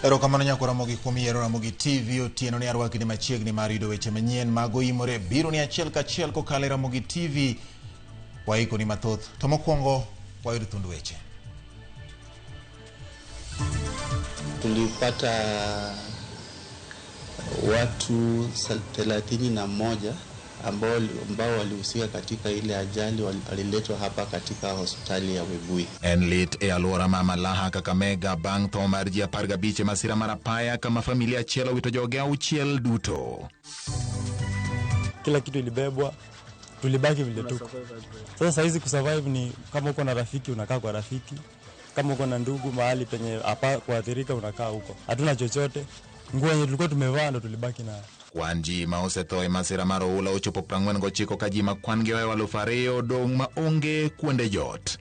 Erokamano nyakora mogi kuom yiero Ramogi TV otieno ni arwaki ni machiegni mar yudo weche manyien mago imore biro ni achiel kachiel kokalo Ramogi TV. Waiko ni mathoth to mokwongo wayud thund weche. Tulipata watu 31 ambao walihusika katika ile ajali waliletwa hapa katika hospitali ya Webuye. Enlit e alwora ma Malaha Kakamega bang' tho mar ji 15 masira mar apaya kama familia achiel owito joge auchiel duto. Kila kitu ilibebwa, tulibaki vile tuko. Sasa hizi kusurvive ni kama uko na rafiki unakaa kwa rafiki, kama uko na ndugu mahali penye kuathirika unakaa huko. Hatuna chochote. Nguo yenye tulikuwa tumevaa ndo tulibaki nayo. Kwanji ma osetho e masira mar oula ochopo 49 ka ji ma kwan-gi ohewo 2,000 dong' ma onge kuonde jot.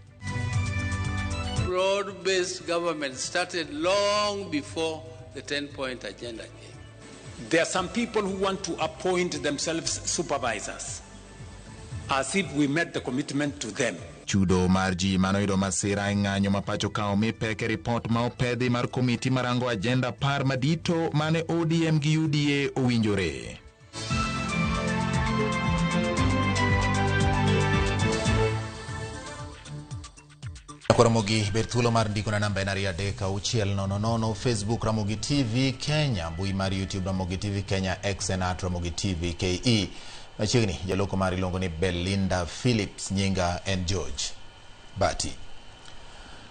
Broad-based government started long before the 10-point agenda came. There are some people who want to appoint themselves supervisors, as if we made the commitment to them. Chudo mar ji manoyudo masira e ng'anyo ma pacho ka omi pek e ripot ma opedhi mar komiti marango agenda par madito mane ODM gi UDA owinjore. Ramogi ber thuolo mar ndiko na namba en 23600 Facebook Ramogi TV Kenya, mbui mar YouTube Ramogi TV Kenya, X en @Ramogi TV KE. Machiegni jaloko mar ilongo ni Belinda Phillips, nyinga en George Bati.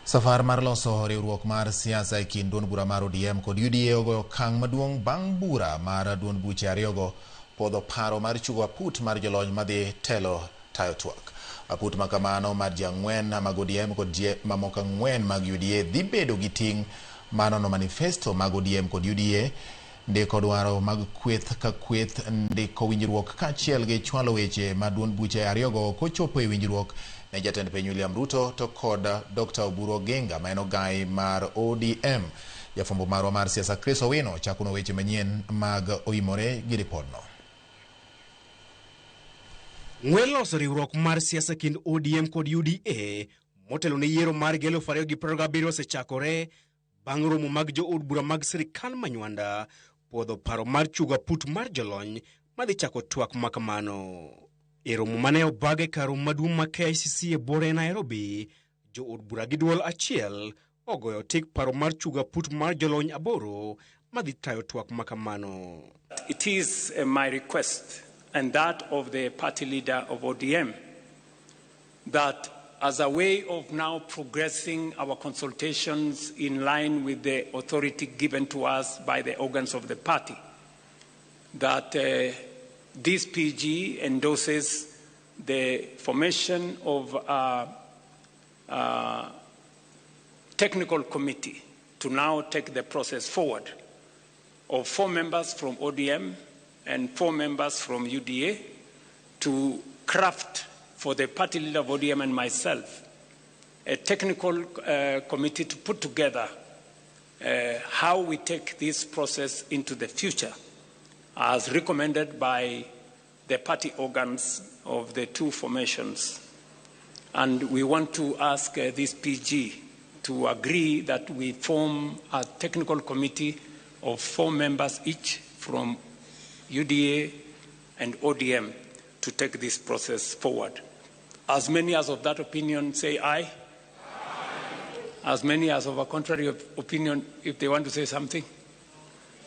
Safar mar loso riwruok mar siasa e kind duond bura mar ODM kod UDA ogoyo okang' maduong' bang' bura mar duond buche ariyogo podho paro mar chugo aput mar jolony madhi telo tayo twak. Aput makamano mar ji 4 mag ODM kod ji mamoko 4 mag UDA dhi bedo gi ting' manono manifesto mag ODM kod UDA, ndiko dwaro mag kweth ka kweth, ndiko winjruok kachiel gi chwalo weche ma duond buche ariyogo kochopo e winjruok ne jatend piny William Ruto to kod Dr. Oburu Oginga ma en ogai mar ODM. Jafwambo marwa mar siasa Chris Owino chakono weche manyien mag oimore gi ripodno. Ng'weloso riwruok mar siasa kind ODM kod UDA motelo ne yiero mar 2027 osechakore bang' romo mag jood bura mag sirikal manywanda podho paro mar chugo aput mar jolony madhi chako twak makamano. E romo mane obage kar romo maduong' ma KICC e Bore Nairobi, jood bura gi duol achiel ogoyo tik paro mar chugo aput mar jolony 8 madhi tayo twak makamano. It is my request and that of the party leader of ODM that as a way of now progressing our consultations in line with the authority given to us by the organs of the party, that this PG endorses the formation of a technical committee to now take the process forward of 4 members from ODM and 4 members from UDA to craft for the party leader of ODM and myself a technical committee to put together how we take this process into the future as recommended by the party organs of the 2 formations. And we want to ask this PG to agree that we form a technical committee of 4 members each from UDA and ODM to take this process forward. As many as of that opinion say aye. Aye. As many as of a contrary opinion, if they want to say something,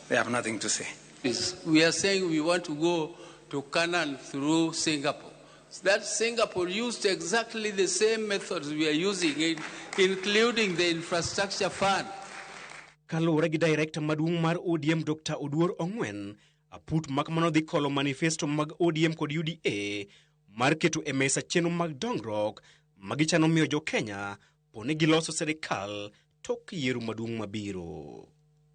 they have nothing to say. We are saying we want to go to Canaan through Singapore. That Singapore used exactly the same methods we are using, including the infrastructure fund. Kalure gi director maduong' mar ODM Dr. Oduor Ongwen, aput makamano dhi kolo manifesto mag ODM kod UDA mar keto e mesa chenro mag dongruok magichano miyo jo Kenya pone giloso serikal tok yiero maduong' mabiro.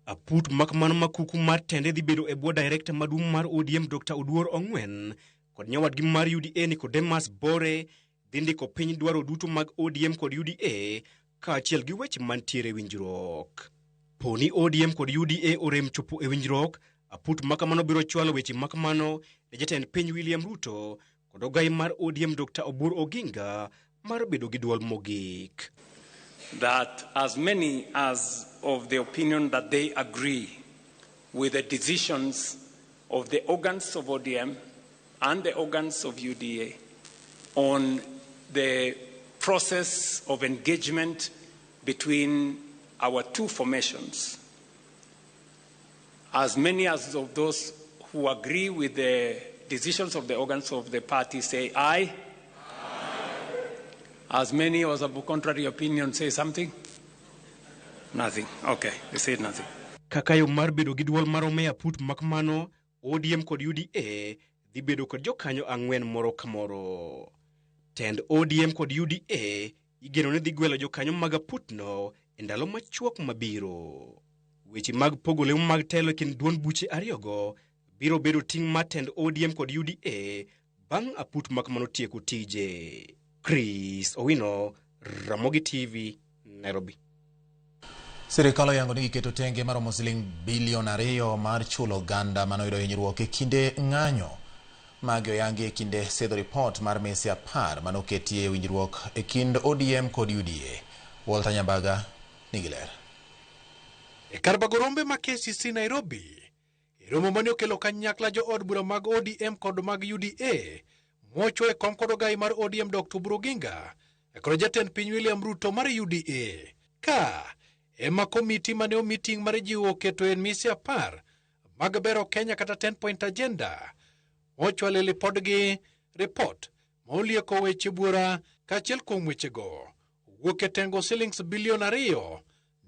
Aput makamano makuku mar tende dhi bedo e bwo director maduong' mar ODM Dr. Oduor Ongwen kod nyawadgi mar UDA Nicodemus Bore dhi ndiko piny dwaro duto mag ODM kod UDA kaachiel gi weche mantiere winjruok. Poni ODM kod UDA orem chopo e winjruok, aput makamano biro chwalo weche makamano ne jatend piny William Ruto kod ogai mar ODM Dr. Oburu Oginga mar bedo gi duol mogik. that as many as of the opinion that they agree with the decisions of the organs of ODM and the organs of UDA on the process of engagement between our two formations, as many as of those who agree with the decisions of the organs of the party say aye. As many as of contrary opinion say something? Nothing. Okay, they said nothing. Kakayo mar bedo gi duol marome aput makmano, ODM kod UDA dhi bedo kod jokanyo ang'wen moro ka moro. Tend ODM kod UDA igeno ne dhi gwelo jokanyo mag aputno e ndalo machuok mabiro. Weche mag pogo lemo mag telo kind duond buche ariyogo biro bedo ting' mar tend ODM kod UDA bang' aput makmano tieko tije. Chris Owino, Ramogi TV, Nairobi. Sirikal oyango ni giketo tenge maromo siling bilion 2 mar chulo ganda manoyudo hinyruok e kinde ng'anyo. Magi oyangi e kinde sedho report mar mese 10 manoketie winjruok e kind ODM kod UDA. Walter Nyambaga nigi ler. E kar bagorombe ma KCC Nairobi, romo mane okelo kanyakla jo od bura mag ODM kod mag UDA, mocho e kom kod ogai mar ODM Dr. Buroginga, e kod jatend piny William Ruto mar UDA. Ka ema komiti mane omiting mar jiwo keto en mise 10 mag bero Kenya kata 10-point agenda, mocho alele podgi report maulieko weche bura kachiel kuom wechego wuok e tengo silings bilion 2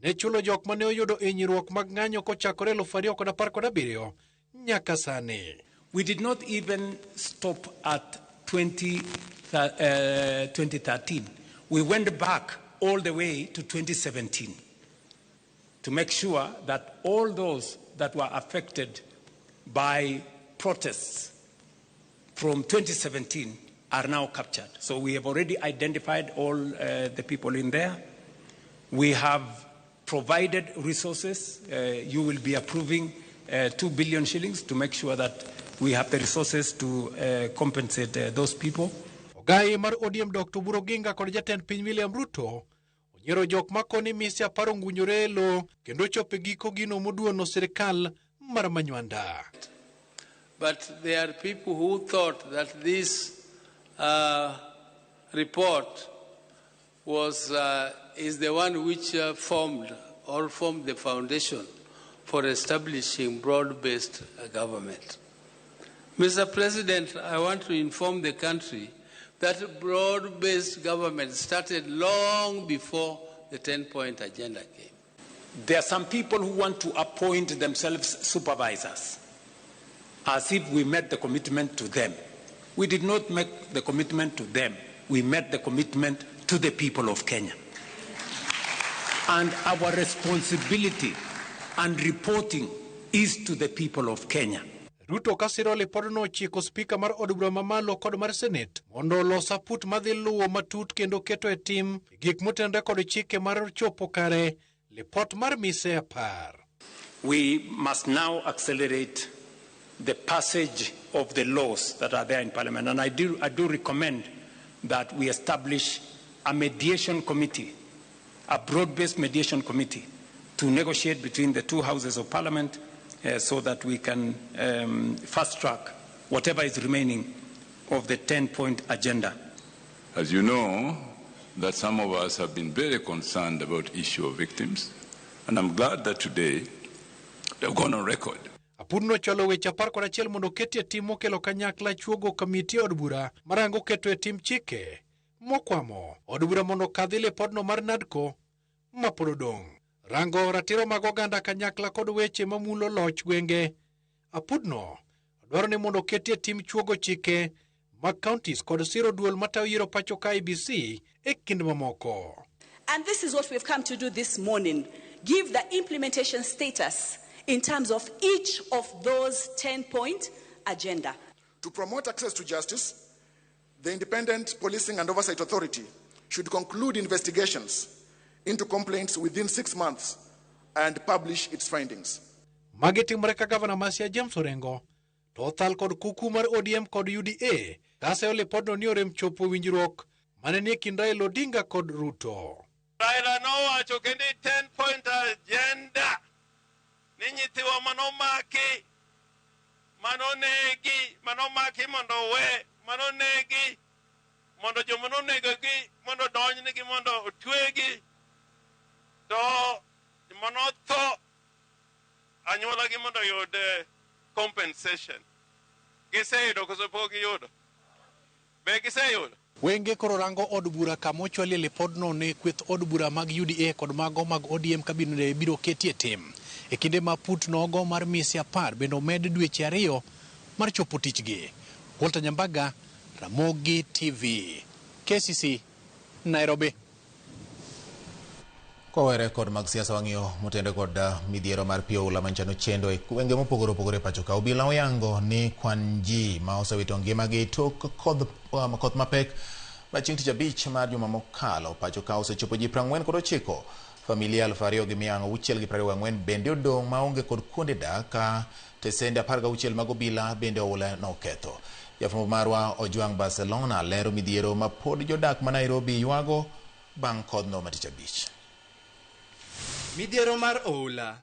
ne chulo jok mane oyudo hinyruok mag ng'anyo kochakore 2017 nyaka sani. We did not even stop at 2013. We went back all the way to 2017 to make sure that all those that were affected by protests from 2017 are now captured. So we have already identified all the people in there. We have provided resources. You will be approving 2 billion shillings to make sure that we have the resources to compensate those people. Ogai mar ODM Dr. Buroginga kod jatend piny William Ruto onyiero jok makoni mise 10 ngunyore lo kendo chope giko gino moduono sirikal mar manywanda. But there are people who thought that this report was is the one which formed the foundation for establishing broad-based government. Mr. President, I want to inform the country that broad-based government started long before the 10-point agenda came. There are some people who want to appoint themselves supervisors, as if we made the commitment to them. We did not make the commitment to them. We made the commitment to the people of Kenya. And our responsibility and reporting is to the people of Kenya. Ruto kasiro lipodno chiko spika mar od bura mamalo kod mar Senate mondo los aput madhi luwo matut kendo keto e tim gik motendre kod chike mar chopo kare lipot mar mise 10. We must now accelerate the passage of the laws that are there in Parliament. And I do recommend that we establish a mediation committee, a broad-based mediation committee, to negotiate between the two houses of Parliament so that we can fast-track whatever is remaining of the 10-point agenda. As you know, that some of us have been very concerned about the issue of victims, and I'm glad that today they've gone on record. Apudno cholo weche 11 mondo ketie tim mokelo kanyakla chuogo komiti od bura marango keto e tim chike mokwamo od bura mondo kadhi lipodno mar NADCO mapod odong'. Rango ratiro mag oganda kanyakla kod weche mamulo loch gwenge. Apudno dwaro ni mondo ketie tim chuogo chike mag counties kod siro duol matayo yiero pacho ka IBC e kind mamoko. And this is what we've come to do this morning. Give the implementation status in terms of each of those 10-point agenda. To promote access to justice, the Independent Policing and Oversight Authority should conclude investigations into complaints within 6 months and publish its findings. Mageti mreka Governor Masia James Orengo, total kod kuku mar ODM kod UDA, kase ole podno ni orem chopo winjruok manenie kind Raila Odinga kod Ruto. Raila nowacho kendo 10-point agenda ni nyithiwa manomaki mondo we manonegi mondo joma nonegogi mondo donjnegi mondo otwegi to manotho anyuolagi mondo yud compensation. Giseyudo koso pok giyudo? Be giseyudo? Wenge koro rango od bura kamochwalie lipodno ne kweth od bura mag UDA kod mago mag ODM kabine biro ketie tim. E kinde ma put nogo mar misi 10 bende omed dweche 2 mar chopo tichgi. Walter Nyambaga, Ramogi TV, KCC, Nairobi. Kowere kod mag siasa wang'iyo motende kod midhiero mar pio ula manchano chendo e wenge mopogore opogore pacho ka. Obila oyango ni kwan ji ma osewito ngimagi tok koth mapek ma chieng' tich abich mar juma mokalo pacho ka osechopo ji 49. Familia 2,624 bende odong' maonge kod kuonde dak ka tesende 16 mag obila bende oula noketho. Jafwambo marwa Ojwang Barcelona lero midhiero ma pod jodak ma Nairobi ywago bang' kodhno ma tich abich. Midhiero mar oula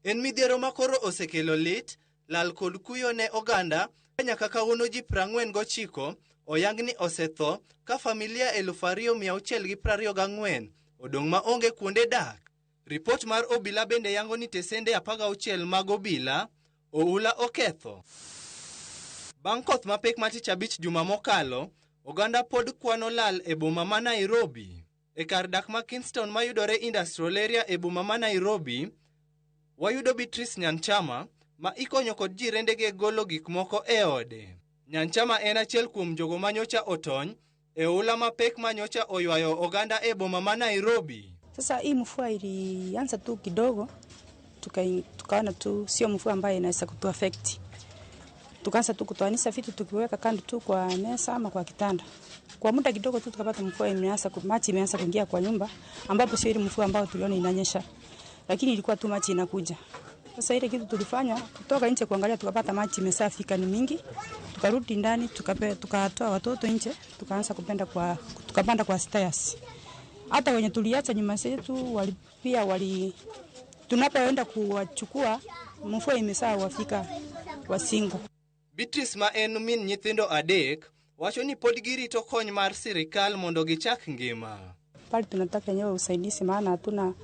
en midhiero ma koro osekelo lit, lal kod kuyo ne oganda. Nyaka kawuono ji 49 oyang ni osetho ka familia 2,624 odong' ma onge kuonde dak. Ripot mar obila bende yango ni tesende 16 mag obila oula oketho. Bang' koth mapek ma tich abich juma mokalo, oganda pod kwano lal e boma ma Nairobi. E kar dak ma Kingston mayudore industrial area e boma ma Nairobi, wayudo Beatrice Nyanchama ma ikonyo kod jirendege golo gik moko e ode. Nyanchama en achiel kuom jogo manyocha otony e ula mapek manyocha oywayo oganda e boma ma Nairobi. Sasa hii mvua ilianza tu kidogo, tukaona tu sio mvua ambayo inaweza kutu affect. Tukaanza tu kutoanisha vitu tukiweka kando tu kwa meza ama kwa kitanda. Kwa muda kidogo tu tukapata mvua maji imeanza kuingia kwa nyumba, ambapo sio ile mvua ambayo tuliona inanyesha. Lakini ilikuwa tu maji inakuja. Sasa ile kitu tulifanya kutoka nje kuangalia, tukapata maji imesafika ni mingi. Tukarudi ndani tukatoa watoto nje, tukaanza tukapanda kwa stairs. Hata wenye tuliacha nyuma zetu tunapoenda kuwachukua mvua imesaa wafika wasingo. Beatrice ma en min nyithindo adek wacho ni pod girito kony mar sirikal mondo gichak ngima. Pale tunataka nyewe usaidizi, maana hatuna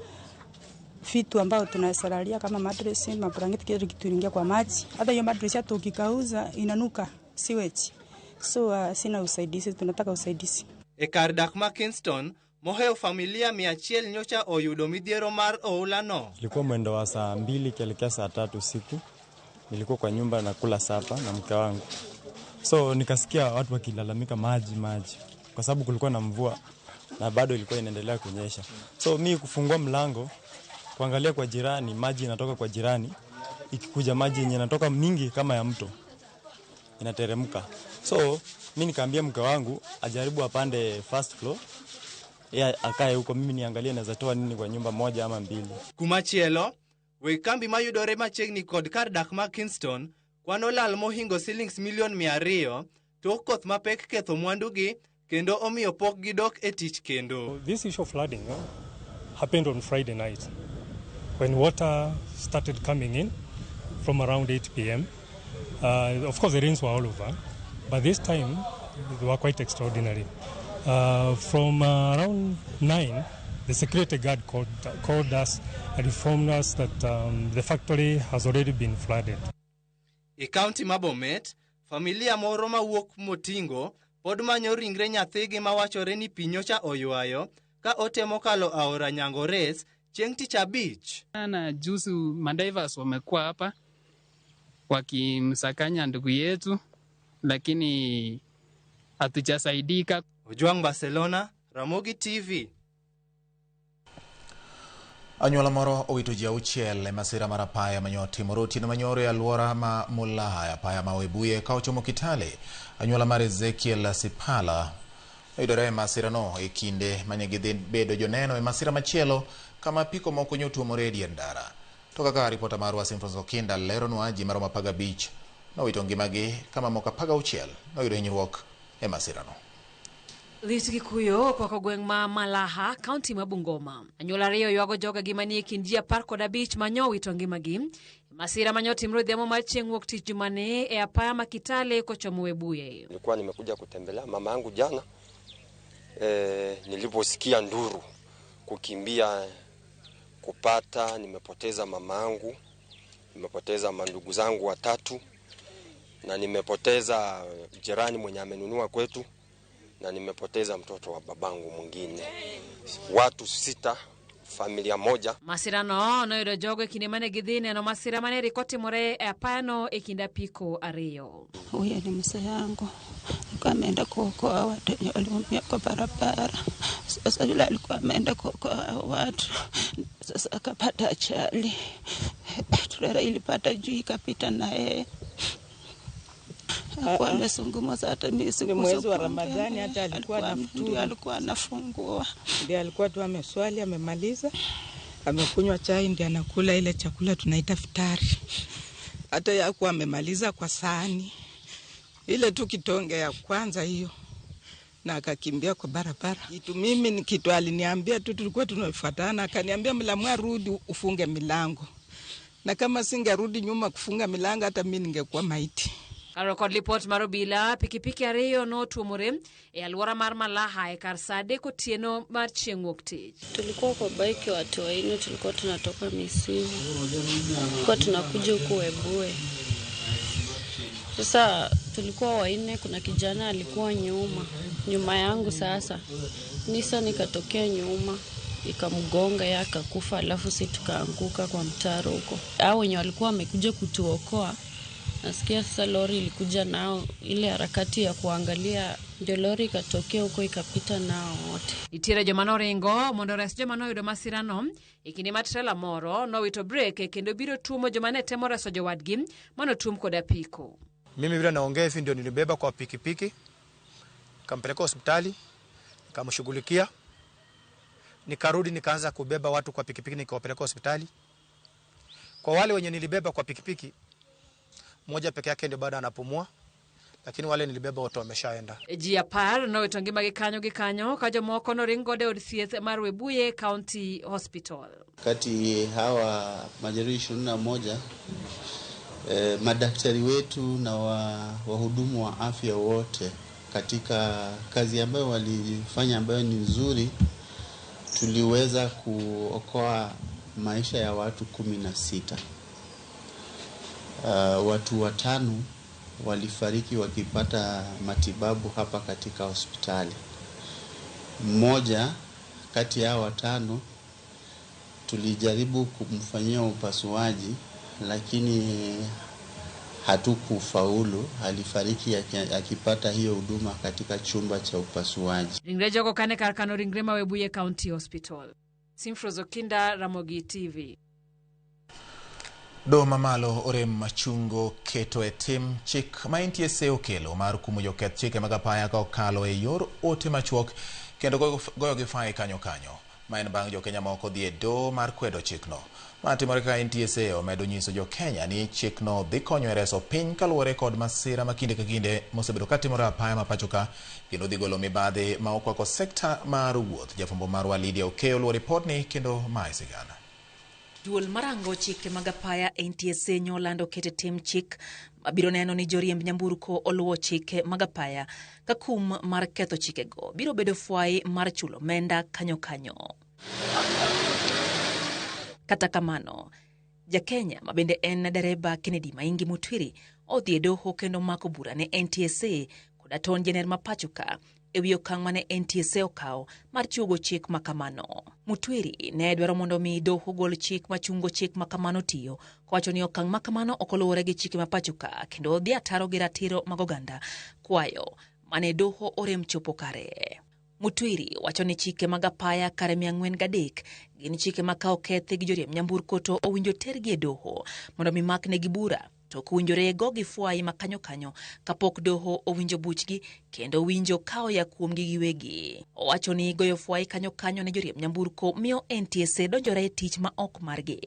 vitu ambao tunasalalia kama mattress, mablanketi, kile kitu ingia kwa maji. Hata hiyo mattress hata ukikauza inanuka sewage. So sina usaidizi, tunataka usaidizi. E kar dak ma Kingston, moheo familia 100 nyocha oyudo midhiero mar oula no. Ilikuwa mwendo wa saa 2 kuelekea saa 3 usiku. Nilikuwa kwa nyumba na kula sapa na mke wangu. So nikasikia watu wakilalamika maji. Kwa sababu kulikuwa na mvua na bado ilikuwa inaendelea kunyesha. So mimi kufungua mlango kuangalia kwa jirani, maji inatoka kwa jirani. Ikikuja maji yenye inatoka mingi kama ya mto. Inateremka. So mimi nikaambia mke wangu ajaribu apande first floor. Yeye akae huko, mimi niangalie naweza toa nini kwa nyumba moja ama 2. Kumachielo, wekambi mayudore machiegni kod kar dak ma Kingston kwano lal mohingo shillings milion 200 tok koth mapek ketho mwandugi kendo omiyo pok gidok e tich kendo. This issue of flooding happened on Friday night when water started coming in from around 8 p.m. Of course the rains were all over, but this time they were quite extraordinary. From around 9, the security guard called us and informed us that the factory has already been flooded. E county ma Bomet, familia moro mawuok Motingo pod manyo ringre nyathigi mawachore ni pinyocha oywayo ka otemo kalo aora Nyangores chieng' tich abich. Na juzi madivers wamekuwa hapa wakimsakanya ndugu yetu, lakini hatujasaidika. Ojwang Barcelona, Ramogi TV. Anyuola moro owito ji 6 e masira mar apaya manyotimore otieno manyoro e alwora ma Mulaya, apaya ma Webuye ka ochomo Kitale. Anyuola mar Ezekiel Sipala oyudore e masirano e kinde mane gidhi bedo joneno e masira machielo kama apiko moko nyotuomore e dier ndara. To kaka ripota marwa Simfons Okinda leronwa, ji maromo 15 nowito ngimagi kama moko 16 noyudo hinyruok e masirano. Lit Kikuyo poko gweng' ma Malaha, kaunti ma Bungoma. Anyuola ariyo ywago joga gi manie kind ji 15 manyo wito ngimagi. Masira manyo timro dhiamo mar chieng' wuok tich Jumane e apaya ma Kitale kochomo Webuye. Nilikuwa nimekuja kutembelea mama yangu jana. Niliposikia nduru kukimbia kupata, nimepoteza mama yangu, nimepoteza mandugu zangu 3 na nimepoteza jirani mwenye amenunua kwetu na nimepoteza mtoto wa babangu mwingine. Watu 6, familia moja. Masira no noyudo jogo kinde mane gidhine no masira mane rikotimore e apano e kinda piko ariyo. Huyu ni mzee yangu. Ameenda kuokoa watu waliumia kwa barabara. Sasa yule alikuwa ameenda kuokoa watu. Sasa akapata ajali. Trela ilipata juu ikapita na yeye. Amesungumza hata mimi siku mwezi wa Ramadhani hata alikuwa anafungua. Ndiye alikuwa tu ameswali amemaliza. Amekunywa chai ndiye anakula ile chakula tunaita futari. Hata yakuwa amemaliza kwa sahani. Ile tu kitonge ya kwanza hiyo. Na akakimbia kwa barabara. Mimi ni kitu aliniambia tu tulikuwa tunafuatana, akaniambia mlamwa rudi ufunge milango. Na kama singerudi nyuma kufunga milango hata mimi ningekuwa maiti. Karokod report marobila pikipiki ariyo no tuomore e alwora mar Malaha e kar sade kotieno mar chieng' wuok tich. Tulikuwa kwa bike watu 4, tulikuwa tunatoka Misiu. Tulikuwa tunakuja huko Webuye. Sasa tulikuwa 4, kuna kijana alikuwa nyuma yangu. Sasa Nissan ikatokea nyuma ikamgonga yeye akakufa, alafu sisi tukaanguka kwa mtaro huko. Hao wenye walikuwa wamekuja kutuokoa, nasikia sasa lori ilikuja nao, ile harakati ya kuangalia ndio lori ikatokea huko ikapita nao wote. Itire jomano ringo mondo res jomano yudo masirano ikini matrela moro no wito break kendo biro tumo jomane temo reso jowadgi mano tum koda piko. Mimi vile naongea hivi ndio nilibeba kwa pikipiki, kampeleka hospitali, nikamshughulikia. Nikarudi nikaanza kubeba watu kwa pikipiki nikawapeleka hospitali. Kwa wale wenye nilibeba kwa pikipiki, mmoja peke yake ndio bado anapumua, lakini wale nilibeba wote wameshaenda. Jia par no wito ngima gikanyo ka jomoko no ringo de od thieth mar Webuye County Hospital. Kati hawa majeruhi 21 madaktari wetu na wahudumu wa afya wote katika kazi ambayo walifanya ambayo ni nzuri, tuliweza kuokoa maisha ya watu 16. Watu 5 walifariki wakipata matibabu hapa katika hospitali. Mmoja kati ya 5 tulijaribu kumfanyia upasuaji lakini hatukufaulu. Alifariki akipata hiyo huduma katika chumba cha upasuaji. Ringre jogo kane karkano ringre ma Webuye County Hospital. Simfrozo Kinda, Ramogi TV. Do mamalo orem machungo keto e tim chik ma NTSA okelo mar kumo joketh chike mag apaya ka okalo e yor ote machuok kendo goyo gi fai kanyo. Ma en bang' jo-Kenya moko dhi e do mar kwedo chikno. Ma timore ka NTSA omedo nyiso jo-Kenya ni chikno dhi konyo e reso piny kaluwore kod masira ma kinde ka kinde mosebedo ka timore apaya ma pachoka kendo dhi golo mibadhi ma okwako sekta mar wuoth. Jafwambo marwa Lydia Okeo luwo ripotni kendo mae sigana. Duol marango chike mag apaya NTSA nyolando kete tim chik mabiro neno ni joriemb nyamburko oluwo chike mag apaya ka kum mar ketho chikego biro bedo fwai mar chulo omenda kanyo. Kata kamano, Ja-Kenya mabende en dereba Kennedy Maingi Mutwiri odhi e doho kendo mako bura ne NTSA kod Attorney General ma pachoka ewi okang' mane NTSA okawo mar chugo chik makamano. Mutwiri ne dwaro mondo mi doho gol chik machungo chik makamano tiyo, kowacho ni okang' makamano ok oluwore gi chike ma pachoka kendo odhi ataro gi ratiro mag oganda, kwayo mane doho orem chopo kare. Mutwiri wacho ni chike mag apaya kare 403 gin chike ma ka okethi gi joriemb nyamburko to owinjo tergi e doho mondo mi makne gi bura, to kuwinjore go gi fwai makanyo kapok doho owinjo buchgi kendo owinjo kao ya kuomgi giwegi. Owacho ni goyo fwai kanyo ne joriemb nyamburko miyo NTSA donjore e tich ma ok margi,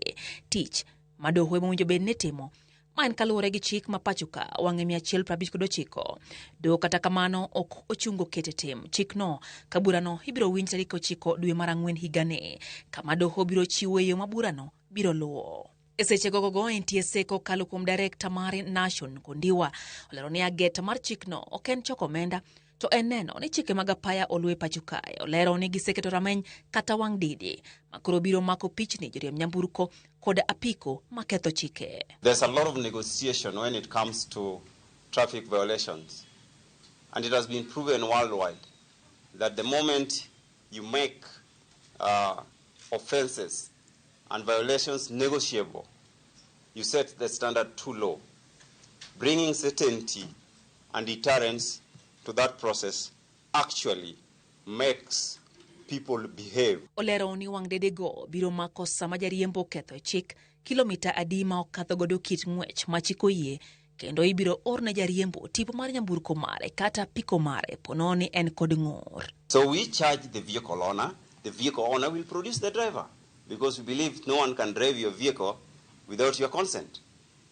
tich ma doho owinjo bed ne timo ma en kaluwore gi chik ma pachoka wang'e 159. Doho kata kamano ok ochungo kete tim chikno ka burano ibiro winj tarik 9 dwe mar 4 higani, kama doho biro chiwo yo ma burano biro luwo. E seche gogogo NTSA kokalo kuom Director mar Nation Kondiwa olero ni ageta mar chikno ok en choko omenda, to en neno ni chike mag apaya oluwe pachoka. Olero ni giseketo rameny kata wang' didi makoro biro mako pichni joriemb nyamburko kod apiko maketho chike. There's a lot of negotiation when it comes to traffic violations, and it has been proven worldwide that the moment you make offenses and violations negotiable, you set the standard too low. Bringing certainty and deterrence to that process actually makes people behave. Olero ni wang' dedego biro mako sama jariembo ketho chik kilomita adi ma okadho godo kit ng'wech ma chik oyie, kendo ibiro orne jariembo tipo mar nyamburko mare kata piko mare pono ni en kod ng'ur. So we charge the vehicle owner will produce the driver, because we believe no one can drive your vehicle without your consent.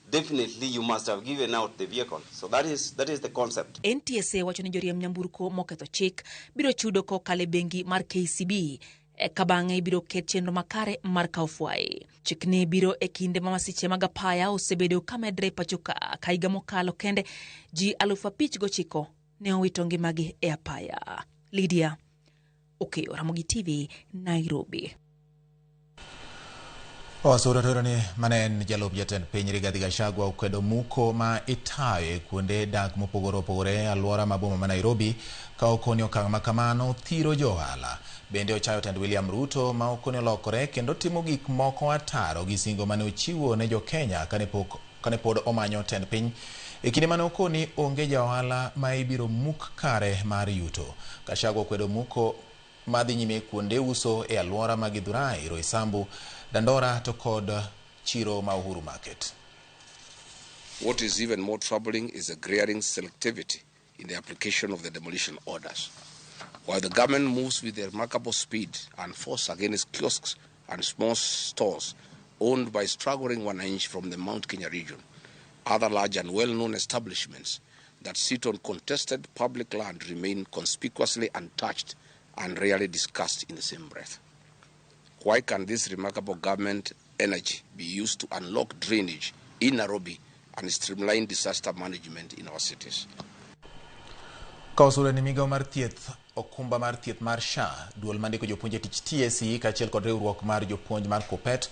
Definitely you must have given out the vehicle. So that is the concept. NTSA wacho ni joriemb nyamburko moketho chik biro chudo kokale bengi mar KCB ka bang'e ibiro ket chenro makare mar kawo fwai. Chikni biro e kinde ma masiche mag apaya osebedo ka medre pachoka ka higa mokalo kende ji 5,900 ne owito ngimagi e apaya. Lydia Okeyo, Ramogi TV, Nairobi. Osura ni manen jalup jatend piny Rigathi Gachagua okwedo muko ma itaye kuonde dak mopogore opogore alwora ma boma ma Nairobi ka okoni okang' ma kamano thiro johala. Bende ochayo tend William Ruto ma okoni olokore kendo timo gik moko ataro gi singo mane ochiwo ne jo Kenya kane pod omanyo tend piny. E kinde mane okoni onge johala ma ibiro muk kare mar yuto. Gachagua okwedo muko madhi nyime kuonde uso e alwora ma Githurai, Roysambu, Dandora to kod chiro ma Uhuru Market. What is even more troubling is the glaring selectivity in the application of the demolition orders. While the government moves with a remarkable speed and force against kiosks and small stores owned by struggling Wananchi from the Mount Kenya region, other large and well-known establishments that sit on contested public land remain conspicuously untouched and rarely discussed in the same breath. Why can this remarkable government energy be used to unlock drainage in Nairobi and streamline disaster management in our cities? Kausura ni migao mar thieth okumba mar thieth mar SHA duol mandiko jopuonje tich TSC kachiel kod riwruok mar jopuonj mar Kopet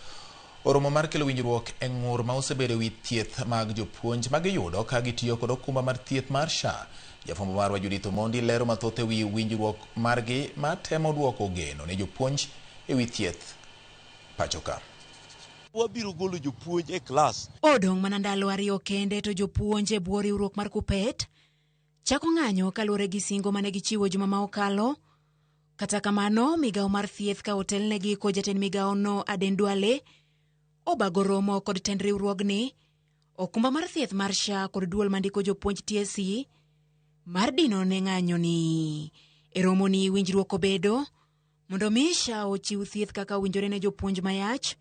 oromo mar kelo winjruok e ng'ur ma osebedo wi thieth mag jopuonj ma giyudo ka gitiyo kod okumba mar thieth mar SHA. Jafwambo marwa Judith Omondi lero mathoth e wi winjruok margi ma temo duoko geno ne jopuonj e wi thieth pachoka. Wabiro golo jopuonj e klas. Odong' mana ndalo 2 kende to jopuonj e bwo riwruok mar Kopet chako ng'anyo kaluwore gi singo mane gichiwo juma ma okalo. Kata kamano, migao mar thieth ka otelnegi ko jatend migao no Aden Duale obago romo kod tend riwruogni, okumba mar thieth mar SHA kod duol mandiko jopuonj TSC mar dino ne ng'anyo ni. E romo ni winjruok obedo mondo mi SHA ochiw thieth kaka winjore ne jopuonj mayach.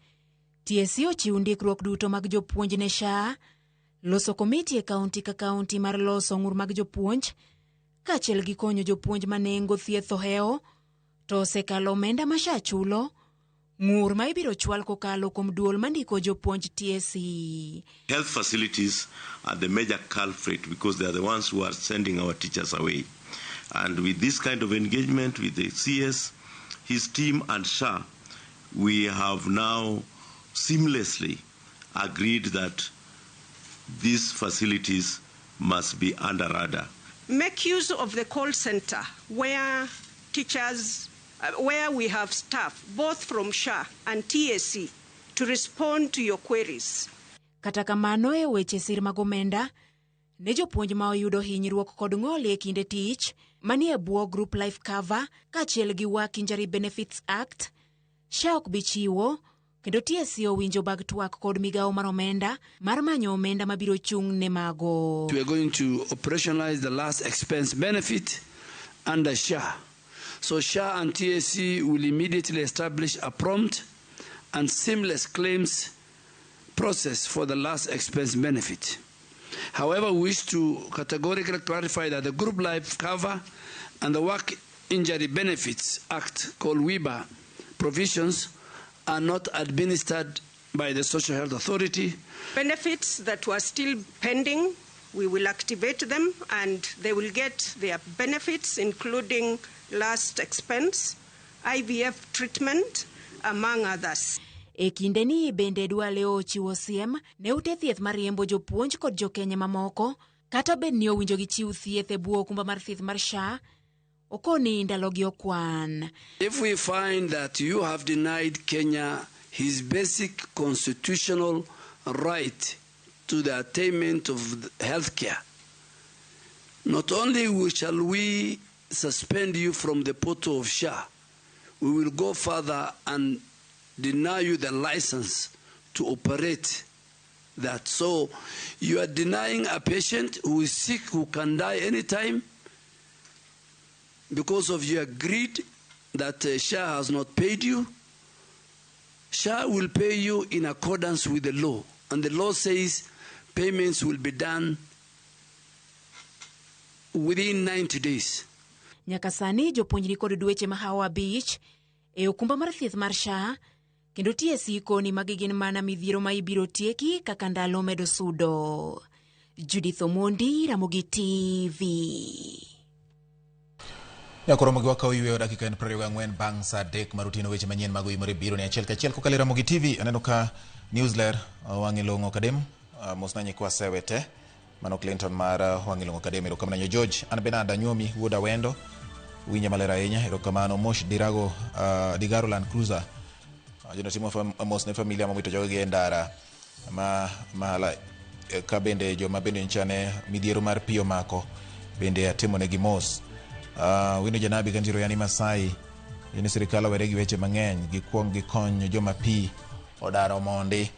TSC ochiw ndikruok duto mag jopuonj ne SHA, loso komiti e kaunti ka kaunti mar loso ng'ur mag jopuonj, kaachiel gi konyo jopuonj ma nengo thieth oheo, to osekalo omenda ma SHA chulo, ng'ur ma ibiro chwal kokalo kuom duol mandiko jopuonj TSC. Health facilities are the major culprit because they are the ones who are sending our teachers away. And with this kind of engagement with the CS, his team and SHA, we have now seamlessly agreed that these facilities must be under radar. Make use of the call center where teachers, where we have staff, both from SHA and TSC, to respond to your queries. Kata kamano e weche sir mag omenda, ne jopuonj ma oyudo hinyruok kod ng'ol e kinde tich, manie bwo Group Life Cover, kaachiel gi Work Injury Benefits Act, SHA ok bi chiwo, kendo TSC owinjo bag twak kod migao mar omenda mar manyo omenda mabiro chung ne mago. We are going to operationalize the last expense benefit under SHA. So SHA and TSC will immediately establish a prompt and seamless claims process for the last expense benefit. However, we wish to categorically clarify that the Group Life Cover and the Work Injury Benefits Act, called WIBA, provisions are not administered by the Social Health Authority. Benefits that were still pending, we will activate them and they will get their benefits, including last expense, IVF treatment, among others. E kindeni bende dwa leo chiwo siem ne ute thieth mariembo jopuonj kod jokenya mamoko kata bed ni owinjo gi chiw thieth e bwo okumba mar thieth mar SHA okoni ndalogi okwan. If we find that you have denied Kenya his basic constitutional right to the attainment of health care, not only shall we suspend you from the portal of SHA, we will go further and deny you the license to operate that. So you are denying a patient who is sick, who can die anytime, because of your greed that SHA has not paid you. SHA will pay you in accordance with the law, and the law says payments will be done within 90 days. Nyaka sani jopuonjni kod dweche mahawa beach e okumba mar thieth mar SHA kendo TSC koni magigin mana midhiero ma ibiro tieki kaka ndalo medo sudo. Judith Omondi, Ramogi TV. Nyakoromogi wakaw yweyo dakika en 24 bang' sa 3 marutino weche manyien mag imore biro ne achiel kachiel kokalo Ramogi TV. Aneno ka newsletter Wangilongo Kadem mosna nyikwa sewete Mano Clinton mar Wangilongo Kadem erokamano George an Benada Nyomi wuoda wendo winya malera ahinya erokamano Mosh Dirago Digaro Land Cruiser jono timo mosne familia mamito joge ndara mahala ka bende joma bende nchane midhiero mar pio mako bende atimo negi mos. Wino Janabi Kanjiro yani Masai yini sirikala weregi weche mang'eny gikwong gikony joma pi odaro mondi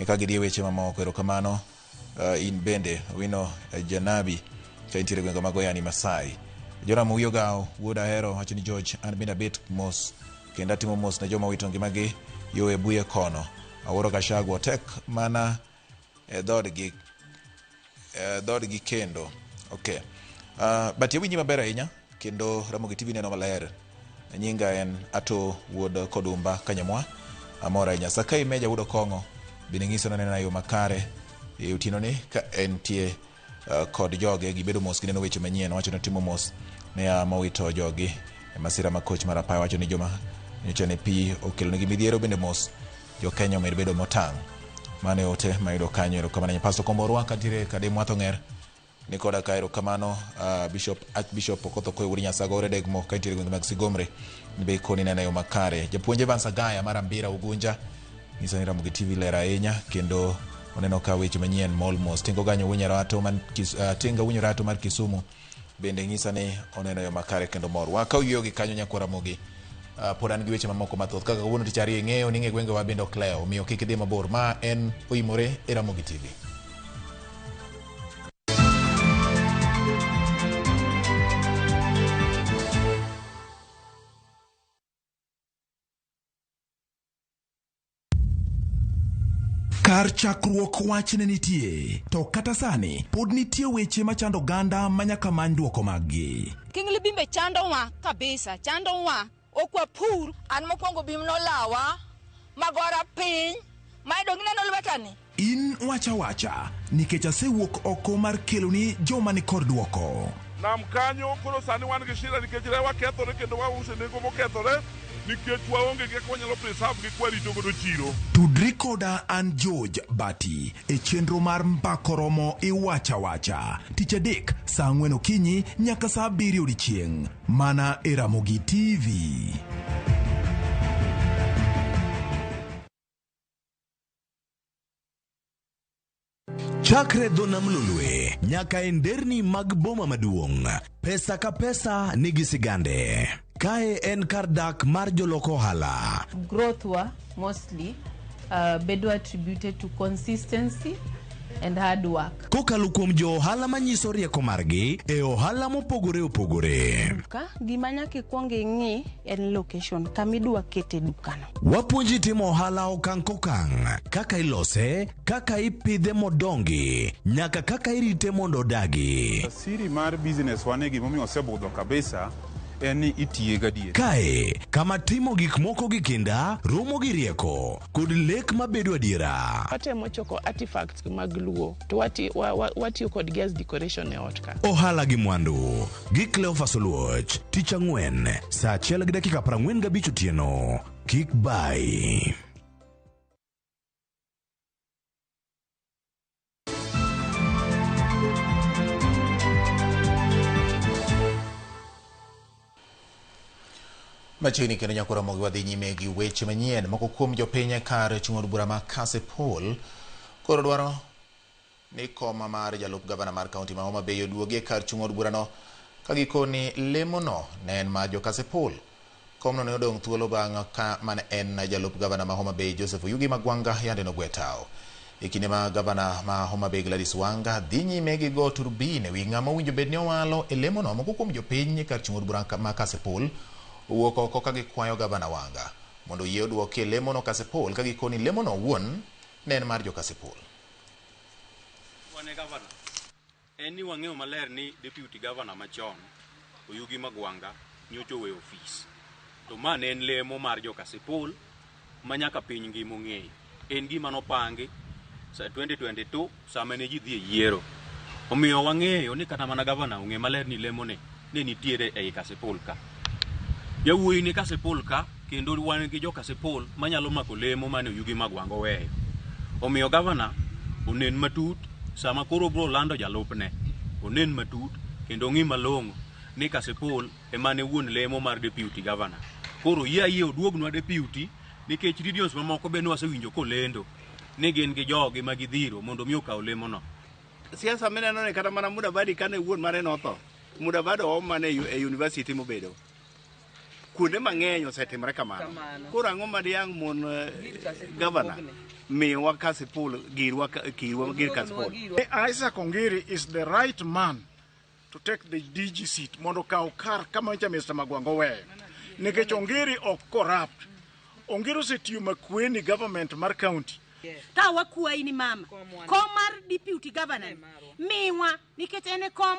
eka gidhi weche mamoko erokamano. In bende Wino Janabi kaintire gwenga mago yani Masai Joram Uyogao wuoda hero wachoni George an bende bet mos kenda timo mos na joma wito ngimagi yo e buye kono aworo Gachagua tek mana dhod gi kendo. Okay. But yewinyi maber ahinya kendo Ramogi TV neno maler. Nyinga en Ato wuod Kodumba Kanyamwa amora ahinya Sakai Meja wudo Kongo bining'iso nena yo makare e utino ni ka entie kod joge gibedo mos kineno weche manyien wacho ni timo mos ne mawito jogi masira makoch marapaya wacho ni joma nyochane pi okelo negi midhiero bende mos jo Kenya omed bedo motang' mane ote mayudo kanyo erokamano Pastor Komborwa katire kade mwato ng'er nikoda ka erokamano Archbishop Okoth Koyo wuod Nyasagore Degmo kaitire gwenge mag Sigomre be koni nena yo makare japuonje Evans Agaya mar Ambira Ugunja ng'iso ni Ramogi TV lera ahinya kendo oneno ka weche manyien almost tingo ganyo Wunyarato man tinga Wunyarato mar Kisumu bende ng'isa ni oneno yo makare kendo mor wakaw yweyo gi kanyo nyakwa Ramogi podan gi weche mamoko mathoth kaka wuono tichari ng'eyo ni gwenge wa bende okleo miyo kik idhi mabor ma en Oimore e Ramogi TV. Kar chakruok wach ne nitie, to kata sani pod nitie weche machando ganda manyaka many duoko maggi. Kingli bimbe chando wa kabisa, chando wa okwa pur an mokwongo bim no lawa magora piny maidong neno lwetani. In wacha nikech asewuok oko mar keloni joma ni kod duoko. Nam kanyo koro sani wan gi shida nikech rewa kethore kendo wause nengo mokethore nikech waonge gi kaka wanyalo preserve gi kwarito godo chiro. Tudri koda an George Bati e chenro mar Mbakoromo Iwacha tich adek saa 4 okinyi nyaka saa 7 odiechieng' mana e Ramogi TV. Chakre dho nam lulwe nyaka e nderni mag boma maduong', pesa ka pesa nigi sigande. Kae en kar dak mar joloko ohala. Growth wa mostly bedo attributed to consistency and hard work. Kokalo kuom jo ohala manyiso rieko margi e ohala mopogore opogore. Gima nyaka ikwong ing'i en location kamidwa kete dukano. Wapuonji timo ohala okang' kokang', kaka ilose, kaka ipidhe modongi, nyaka kaka irite mondo odagi. Siri mar business wane gimomiyo osebudho kabisa en ni itiye gadier. Kae, kama timo gik moko gi kinda, romo gi rieko, kod lek mabedo adiera. Watemo choko artifacts mag luo, to watiyo kod gas decoration e ot ka. Ohala gi mwandu, gi Cleophas Oluoch, tich ang'wen, saa 1:45 otieno. Kik bai. Machiegni kendo nyakoro mogi wadhi nyime gi weche manyien. Moko kuom jopiny kar chung'od bura ma Kasipul koro dwaro ni koma mar jalup gavana mar kaunti ma Homa Bay oduogi kar chung'od burano ka gikoni lemono ne en ma jo Kasipul. Komno ne odong' thuolo bang' ka mane en jalup gavana ma Homa Bay Joseph Oyugi Magwanga yande no gwetao. E kinde ma gavana ma Homa Bay Gladys Wanga dhi nyime gi go turbine wi ng'ama winjo bed ni owalo e lemono. Moko kuom jopiny kar chung'od bura ma Kasipul owuok oko ka gikwayo gavana Wanga mondo yie oduoke lemono Kasipul ka gikoni lemono wuon ne en mar jo Kasipul. Wane gavana en ni wang'eyo maler ni deputy governor machon Oyugi Magwanga nyocha oweyo ofis, to ma ne en lemo mar jo Kasipul ma nyaka piny ngima ong'eyo. En gima nopangi sa 2022 sama ne ji dhi e yiero. Omiyo wang'eyo ni kata mana gavana ong'e maler ni lemo ne nitiere ei Kasipul ka. Yawuoyi ni Kasipul ka, kendo wan gi jo Kasipul manyalo mako lemo mane Oyugi Magwanga oweyo. Omiyo gavana onen matut sama koro bro lando jalupne, onen matut kendo ng'i malong'o ni Kasipul emane wuon lemo mar deputy governor. Koro yie oduognwa deputy nikech radios mamoko be wasewinjo kolendo ni gin gi jogi ma gidhiro mondo mi okaw lemono. Siasa meneno ne kata mana Mudavadi kane wuon mare notho. Mudavadi omane e university mobedo. Kuonde mang'eny osetimre kamano. Koro ang'o madiang' mon governor miwa Kasipul gir Kasipul. Isaac Ongiri is the right man to take the DG seat mondo kaw kar kama ncha Mr. Magwanga weyo. Nikech Ongiri ok corrupt. Ongiri osetiyo makweni government mar county. Ka wakuai ni mama kom mar deputy governor miwa nikech ene kom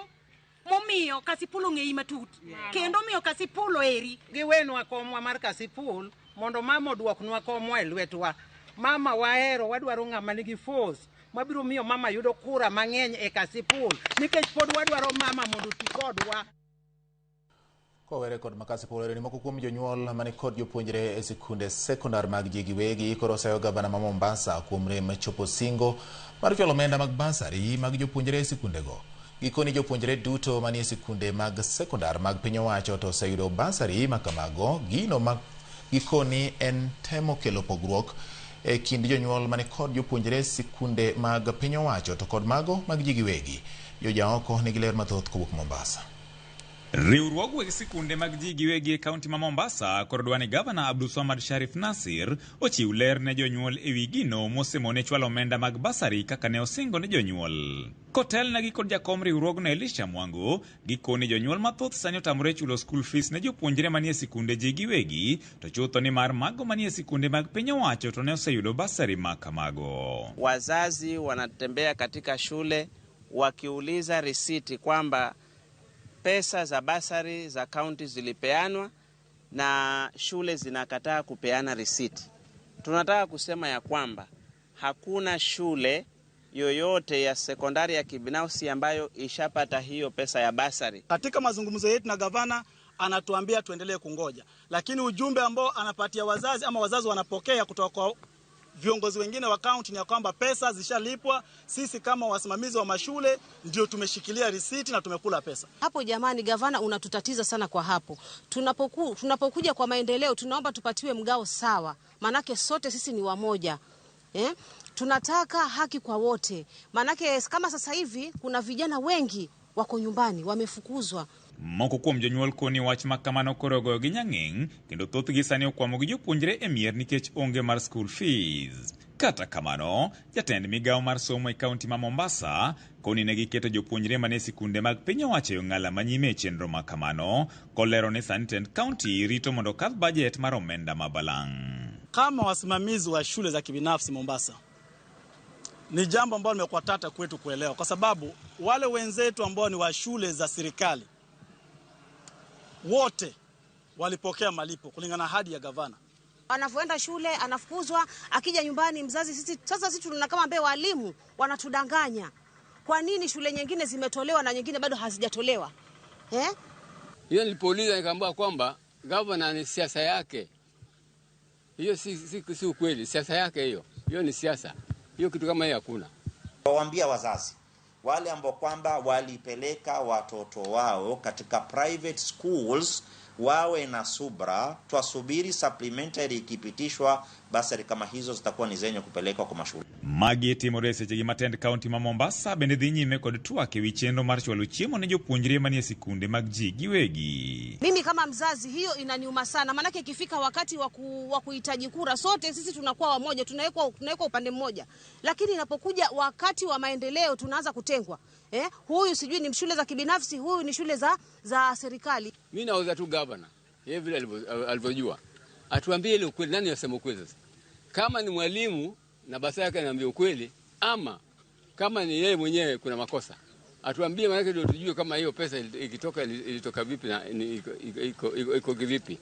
momiyo Kasipul ong'eyi matut kendo miyo Kasipul eri giwenwa komwa mar Kasipul mondo mama oduoknwa komwa e lwetwa. Mama wahero, wadwaro ng'ama nigi force mabiro miyo mama yudo kura mang'eny e Kasipul nikech pod wadwaro mama mondo tikodwa. Kowere kod Kasipul ni moko kuom jonyuol mane kod jopuonjre e sikunde sekondar mag ji giwegi koro oseyo gavana ma Mombasa kuom rem chopo singo mar chwalo omenda mag basari mag jopuonjre e sikundego. Gikoni jopuonjre duto manie sikunde mag sekondar mag piny owacho to oseyudo basari ma kamago. Gino ma gikoni en temo kelo pogruok e kind jonyuol mane kod jopuonjre sikunde mag piny owacho to kod mago mag ji giwegi. Jojaoko nigi ler mathoth kowuok Mombasa. Riwruog weg sikunde mag ji giwegi e kaunti ma Mombasa koro dwani gavana Abdulswamad Sharif Nassir ochiw ler ne jonyuol e wi gino mosemone chwalo omenda mag basari kaka ne osingo ne jonyuol. Kotelnegi kod jakom riwruogno Elisha Mwango gikoni jonyuol mathoth sani otamore chulo school fees ne jopuonjre manie sikunde ji giwegi to chutho ni mar mago manie sikunde mag piny owacho to ne oseyudo basari ma kamago. Wazazi wanatembea katika shule wakiuliza risiti kwamba pesa za basari za kaunti zilipeanwa na shule zinakataa kupeana risiti. Tunataka kusema ya kwamba hakuna shule yoyote ya sekondari ya kibinafsi ambayo ishapata hiyo pesa ya basari. Katika mazungumzo yetu na gavana anatuambia tuendelee kungoja, lakini ujumbe ambao anapatia wazazi ama wazazi wanapokea kutoka kwa viongozi wengine wa kaunti ni ya kwamba pesa zishalipwa. Sisi kama wasimamizi wa mashule ndio tumeshikilia risiti na tumekula pesa. Hapo jamani, gavana unatutatiza sana kwa hapo. Tunapokuja kwa maendeleo tunaomba tupatiwe mgao sawa. Manake sote sisi ni wamoja. Tunataka haki kwa wote. Manake kama sasa hivi kuna vijana wengi wako nyumbani wamefukuzwa. Moko kuom jonyuol koni wach makamano korogo gi nyang'eng kendo thothgi sani okwamo gi jopuonjre e mier nikech onge mar school fees. Kata kamano, jatend migao mar somo e kaunti ma Mombasa koni ne giketo jopuonjre mane sikunde mag piny owacho ng'ala manyime chenro ma kamano, kolero ni Sanitend County rito mondo kadh budget mar omenda mabalang'. Kama wasimamizi wa shule za kibinafsi Mombasa, ni jambo ambalo limekuwa tata kwetu kuelewa, kwa sababu wale wenzetu ambao ni wa shule za serikali wote walipokea malipo kulingana na hadi ya gavana. Anavyoenda shule anafukuzwa, akija nyumbani mzazi sisi tunaona kama ambaye walimu wanatudanganya. Kwa nini shule nyingine zimetolewa na nyingine bado hazijatolewa? Hiyo nilipouliza nikaambiwa kwamba gavana ni siasa yake. Hiyo si ukweli, siasa yake hiyo. Hiyo ni siasa. Hiyo kitu kama hiyo hakuna. Waambia wazazi wale ambao kwamba walipeleka watoto wao katika private schools wawe na subra, tuasubiri supplementary ikipitishwa, basari kama hizo zitakuwa ni zenye kupelekwa kwa mashule. Magi Timorese chegi matend county ma Mombasa bende dhi nyime kod twak ewi chenro mar chwalo chiemo ne jopuonjre manie sikunde mag ji giwegi. Mimi kama mzazi hiyo inaniuma sana, maana ikifika wakati wa kuhitaji kura sote sisi tunakuwa wamoja, tunawekwa upande mmoja. Lakini inapokuja wakati wa maendeleo tunaanza kutengwa. Huyu sijui ni shule za kibinafsi, huyu ni shule za serikali. Mimi nauza tu gavana. Yeye vile alivyojua. Atuambie ile ukweli, nani yasema ukweli sasa? Kama ni mwalimu na basa yake anaambia ukweli, ama kama ni yeye mwenyewe kuna makosa. Atuambie, maana ndio tujue kama hiyo pesa ikitoka ilitoka vipi na iko vipi.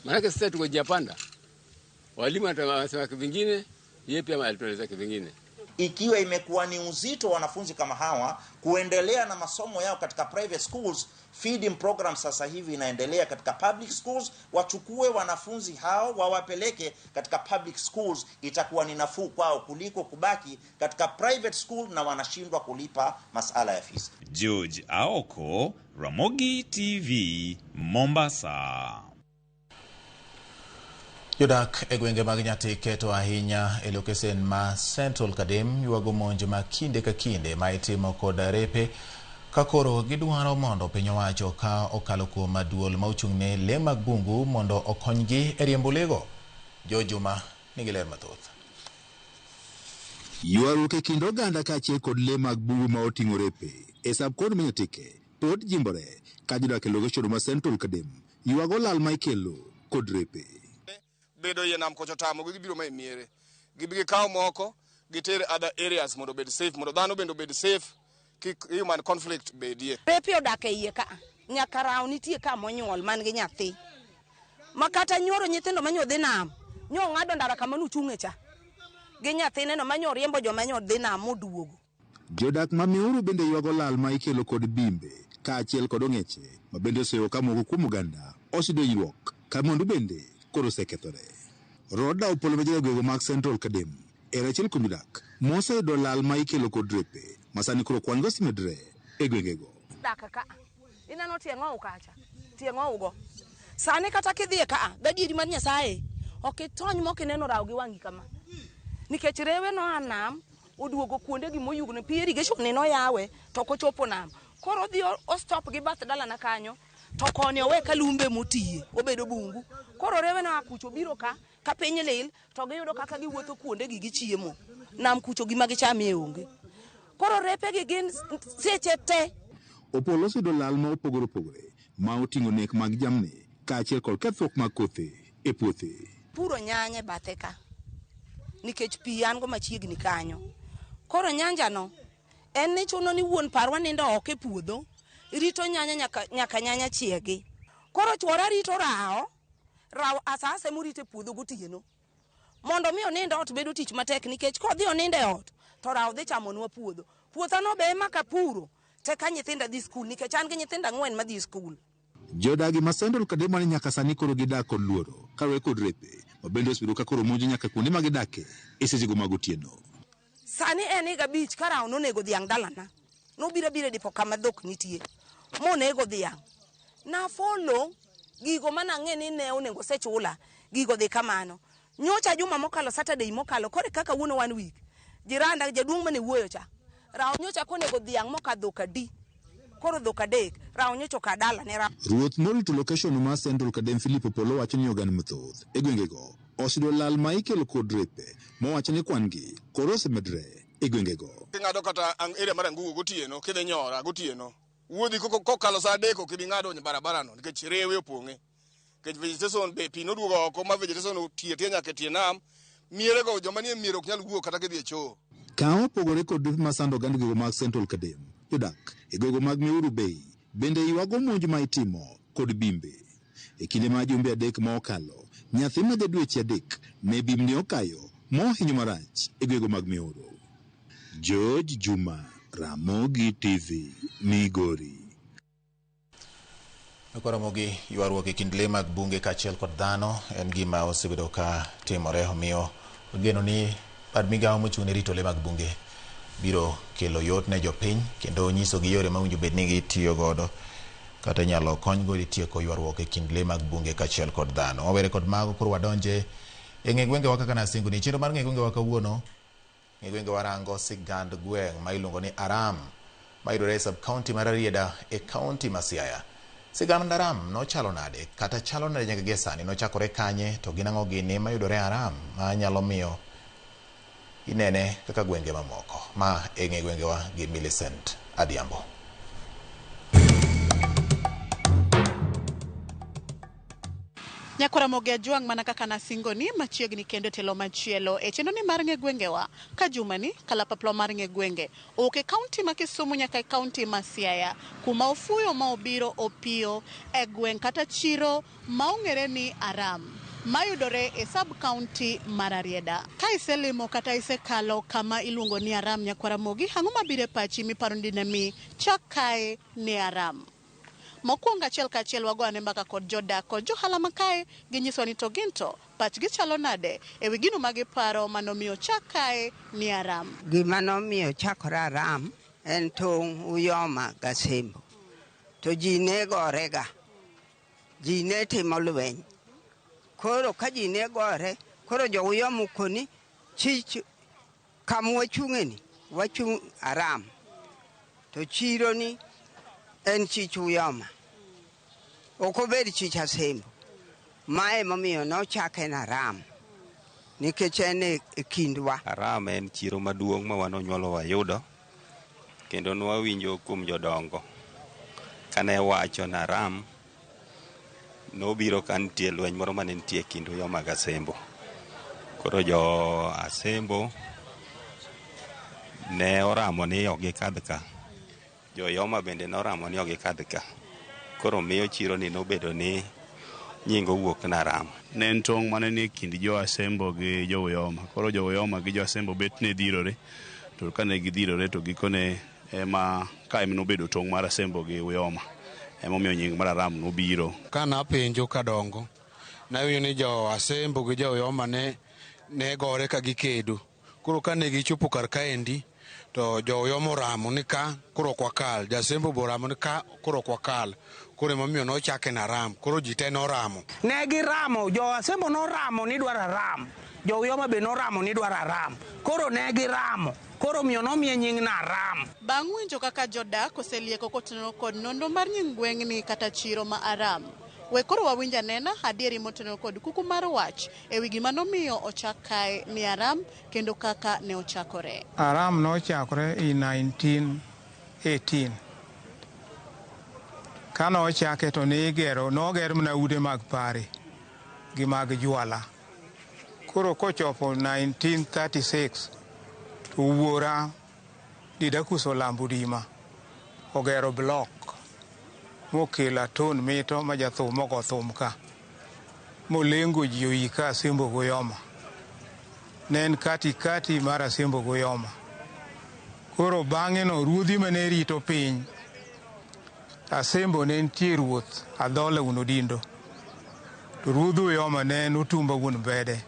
Maana sasa tuko Japanda. Walimu wanasema vingine, yeye pia alitueleza vingine. Ikiwa imekuwa ni uzito wanafunzi kama hawa kuendelea na masomo yao katika private schools, feeding program sasa hivi inaendelea katika public schools. Wachukue wanafunzi hao wawapeleke katika public schools, itakuwa ni nafuu kwao kuliko kubaki katika private school na wanashindwa kulipa masala ya fees. George Aoko, Ramogi TV, Mombasa. Jodak e gwenge mag Nyati keto ahinya e lokesen ma Central Kadem yuago monj ma kinde ka kinde ma itimo kod repe ka koro gidwaro mondo piny owacho ka okalo kuom duol ma ochung'ne le mag bungu mondo okonygi e riembo lego. Jojuma nigi ler mathoth. Ywaruok e kind oganda kaachiel kod le mag bungu ma oting'o repe e subkod Nyatike pod jimbore ka jodak e location ma Central Kadem yuago lal ma ikelo kod repe. Bedo yenam kocho tamo gibiro mai miere gibige kaw moko gitere other areas mondo bed safe, mondo dhano bendo bed safe, kik human conflict bedie. Pepe odake iye ka nyaka raw nitie ka monyuol man gi nyathi makata nyoro nyithindo manyodhi nam nyo ng'ado ndara kama nuchung'e cha gi nyathine no manyo riembo joma nyodhi nam moduogo. Jodak ma Miuru bende yuago lal ma ikelo kod bimbe kaachiel kod ong'eche ma bende oseyo ka moko kuom oganda osidonyruok ka mwandu bende koro sekethore. Roda Opolo mejega gwego mag Central Kadem era achiel kuom jodak moseyudo lal ma ikelo kod repe masani koro kwan go simedre e gwengego. Daka ka inano tieng'o kacha tieng'o ugo sani kata kidhie ka gadieri mar Nyasaye ok itony mok ineno raw gi wangi kama nikech rewe no anam oduogo kuonde gi moyugno pieri ge shone no yawe to kochopo nam koro dhi o stop gi bath dala na kanyo to koni owe kalumbe motie obedo bungu koro rewe no akucho biro ka piny lil to giyudo kaka giwuotho kuonde gi gichiemo nam kucho gi magichame onge koro repe gi gin seche te. Opolo osudo lal ma opogore opogore ma oting'o nek mag jamni kaachiel kod kethruok mag kothe e puothe. Puro nyanya bathe ka nikech pi an go machiegni kanyo koro nyanja no en ni chuno ni wuon parwa nindo ok e puodho rito nyanya nyaka nyanya chiegi koro chwora rito raw asase murite puodho gotieno mondo mi onindo ot bedo tich matek nikech kodhi oninde ot to raw dhi chamonwa puodho no be maka puro te ka nyithinda dhi skul nikech an gi nyithinda 4 ma dhi skul. Jodagi ma Central Kadem mane nyaka sani koro gidak kod luoro kawe kod repe ma bende osebedo ka koro monjo nyaka kuonde ma gidake e sechego mag otieno. Sani en higa bich karaw nonego dhiang' dalana nobiro dipo kama dhok nitie monego dhiang' na follow gigo manang'e ni ne onego sechula gigo dhi kamano nyocha juma mokalo Saturday mokalo kore kaka wuono 1 week jiranda jaduong' mane wuoyo cha raw nyocha konego dhiang' mokadho kadi koro dhok adek raw nyocho kadala ne raw. Ruoth morito location ma Central Kadem Philip Opolo wacho ni oganda mathoth e gwengego osido lal ma ikelo kod repe mowacho ni kwan-gi koro osemedre e gwengego. King'ado kata area mar Angugu gotieno kidhi Nyora gotieno wuodhi kokalo sa 3 kidhi ng'ado barabarano nikech rewe opong'e. Nikech vegetation be pi noduogo oko ma vegetation otie nyaka tie nam mierego joma nie miero ok nyal wuok kata gidhi e choo. Ka opogore kod masando oganda gwego mag Central Kadem, jodak e gwego mag Miuru Bay bende ywago monj ma itimo kod bimbe. E kinde ma jumbe 3 ma okalo, nyathi ma jadweche 3 ne bimni okayo mohinyo marach e gwego mag Miuru. George Juma, Ramogi TV, Migori. Ramogi ywaruok e kind le mag bunge kaachiel kod dhano en gima osebedo ka timore, omiyo geno ni bad migawo mochung' ne rito le mag bunge biro kelo yot ne jopiny kendo nyiso gi yore ma owinjo bed ni gitiyo godo kata nyalo kony go tieko ywaruok e kind le mag bunge kaachiel kod dhano. Wawere kod mago koro wadonje e ng'e gwengewa kaka nasingo ni chiro mar ng'e gwengewa kawuono. Ng'e gwengewa rango sigand gweng' ma iluongo ni Aram ma yudore e sub-county mar Rarieda e county ma Siaya. Sigand Aram nochalo nade kata chalo nade nyaka gie sani, nochakore kanye to gin ang'o gini ma yudore Aram ma nyalo miyo inene kaka gwenge mamoko. Ma e ng'e gwengewa gi Millicent Adhiambo. Nyakuramogi Ajwang' mana kaka nasingo ni machiegni kendo telo machielo e chenro ni mar ng'e gwengewa ka juma ni kalapapla mar ng'e gwenge oke kaunti ma Kisumu nyaka kaunti ma Siaya kuma ofuyo ma obiro opiyo e gweng' kata chiro ma ong'ere ni Aram mayudore e sub-county mar Rarieda. Ka iselimo kata isekalo kama iluongo ni Aram Nyakuramogi, ang'o mabiro e pachi miparo ni dinemi chak kae ni Aram? Mokwongo achiel kachiel wagoane mbaka kod jodak kod johala makae ginyiso ni to ginto pachgi chalo nade e wi gino magiparo manomiyo chak kae ni Aram. Gima nomiyo chakore Aram en tong' Uyoma Gasembo. To ji ne gorega, ji ne timo lweny. Koro ka ji ne gore, koro jo Uyoma ukoni chich kam wachung'eni, wachung' Aram. To chiro ni en chich Uyoma. Ok obed chich Asembo. Mae momiyo nochake na Aram. Nikech en e kindwa. Aram en chiro maduong' ma wan onyuolo wayudo. Kendo nwawinjo kuom jodongo. Kane wacho na Aram nobiro ka nitie lweny moro mane nitie kind Uyoma gi Asembo. Koro jo Asembo ne oramo ni ok gikadh ka. Jo Uyoma bende noramo ni ok gikadh ka. Koro miyo chiro ni nobedo ni nyingo wuok na Aram. Ne en tong' mane ni kind jo Asembo gi jo Uyoma. Koro jo Uyoma gi jo Asembo bet ne dhirore. To kane gidhirore to gikone ema ka ema nobedo tong' mar Asembo gi Uyoma. Emomiyo nying mar Aram nobiro. Kana penjo kadongo, nawinjo ni jo Asembo gi jo Uyoma ne gore ka gikedo. Koro kane gichopo kar kaendi to jo Uyoma oramo ni ka koro ok wakal, jo Asembo bo oramo ni ka koro ok wakal. Koro emomiyo nochake na Aram. Koro ji te noramo. Ne giramo, jo Asembo noramo ni dwaro Aram. Jo Uyoma be noramo ni dwaro Aram. Koro ne giramo. Koro miyo nomiye nying na Aram. Bang' winjo kaka jodak oselieko kotenore kod nonro mar nying gweng'ni kata chiro ma Aram, we koro wawinja nena adieri motenore kod kuku mar wach e wi gima nomiyo ochak kae ni Aram kendo kaka ne ochakore. Aram nochakore in 1918. Kano ochake to noger mana ude mag pare gi mag jwala. Koro kochopo 1936 to wuora Didakus Olambudima ogero blok mokela ton mito ma jathum mogo thum ka molengo ji oika Asembo gi Uyoma. Ne en kati mar Asembo gi Uyoma. Koro bang'e no ruodhi mane rito piny Asembo ne nitie ruoth Adhola Wuon Odindo. To ruodh Uyoma ne en Otumba Wuon Bede.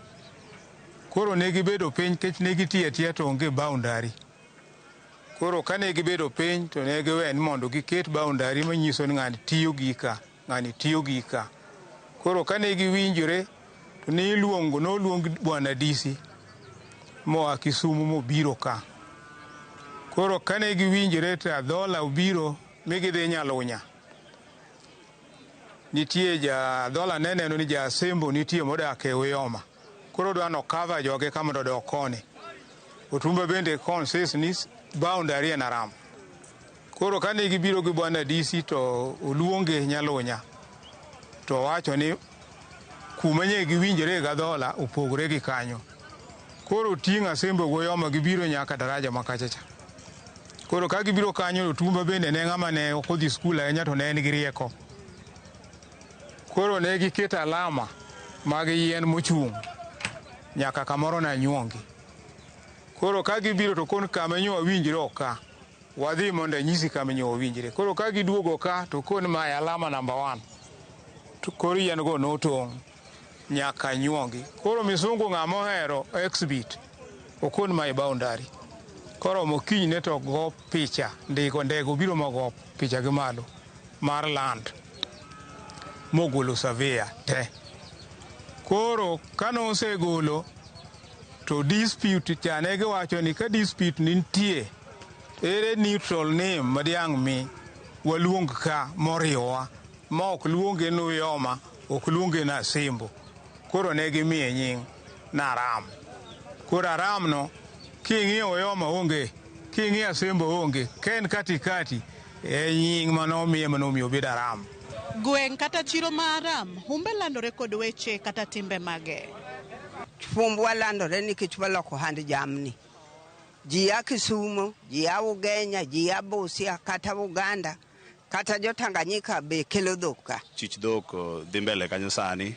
Koro ne gibedo piny kech ne gitiyo atiya to onge boundary. Koro kane gibedo piny to ne giwe ni mondo giket boundary manyiso ni ng'ani tiyo gi ka, ng'ani tiyo gi ka. Koro kane giwinjore to noluong Bwana DC moa Kisumu mobiro ka. Koro kane giwinjore to Adhola obiro mi gidhi Nyalunya. Nitie Adhola ne neno ni ja Asembo nitie modak e Uyoma. koro dwa no cover joge kama do koni Otumba bende consists ni boundary na Ram. Koro kane gibiro gi bwana DC to oluonge Nyalonya to wacho ni kuma nye giwinjore ga dhola opogore gi kanyo. Koro tinga Asembo Goyoma gibiro nyaka daraja makachacha. Koro ka gibiro kanyo Otumba bende ne ng'ama ne okodhi skul ahinya to ne en gi rieko. Koro ne giketo alama mag yien mochung' nyaka kamoro na nyuongi. Koro ka gibiro to kon kama nyo winjire oka wadhi mondo nyisi kama nyo winjire. Koro ka giduogo ka to kon ma alama number 1 to koro yien go notong' nyaka nyuongi. Koro misungu ng'amo hero exhibit okon ma boundary. Koro mokinyi ne to go picha ndiko ndego biro mogo picha gi malo mar land mogolo surveyor te. Koro kano osegolo to dispute chane gi wacho ni ka dispute nitie ere neutral name madiang mi waluong ka moriwa ma ok luonge Nuyoma ok luonge na Asembo. Koro ne gimiye nying na Aram. Koro Aram no king'iyo Oyoma onge king'iyo Asembo onge ken katikati nying manomiye manomiyo bedo Aram. Gweng kata chiro ma Aram humbe landore kod weche kata timbe mage. Fumbwa landore nikech waloko hand jamni. Ji ya Kisumu, ji ya Ugenya, ji ya Busia, kata Uganda, kata jo Tanganyika be kelo dhok ka. Chich dhok dhi mbele kanyo sani,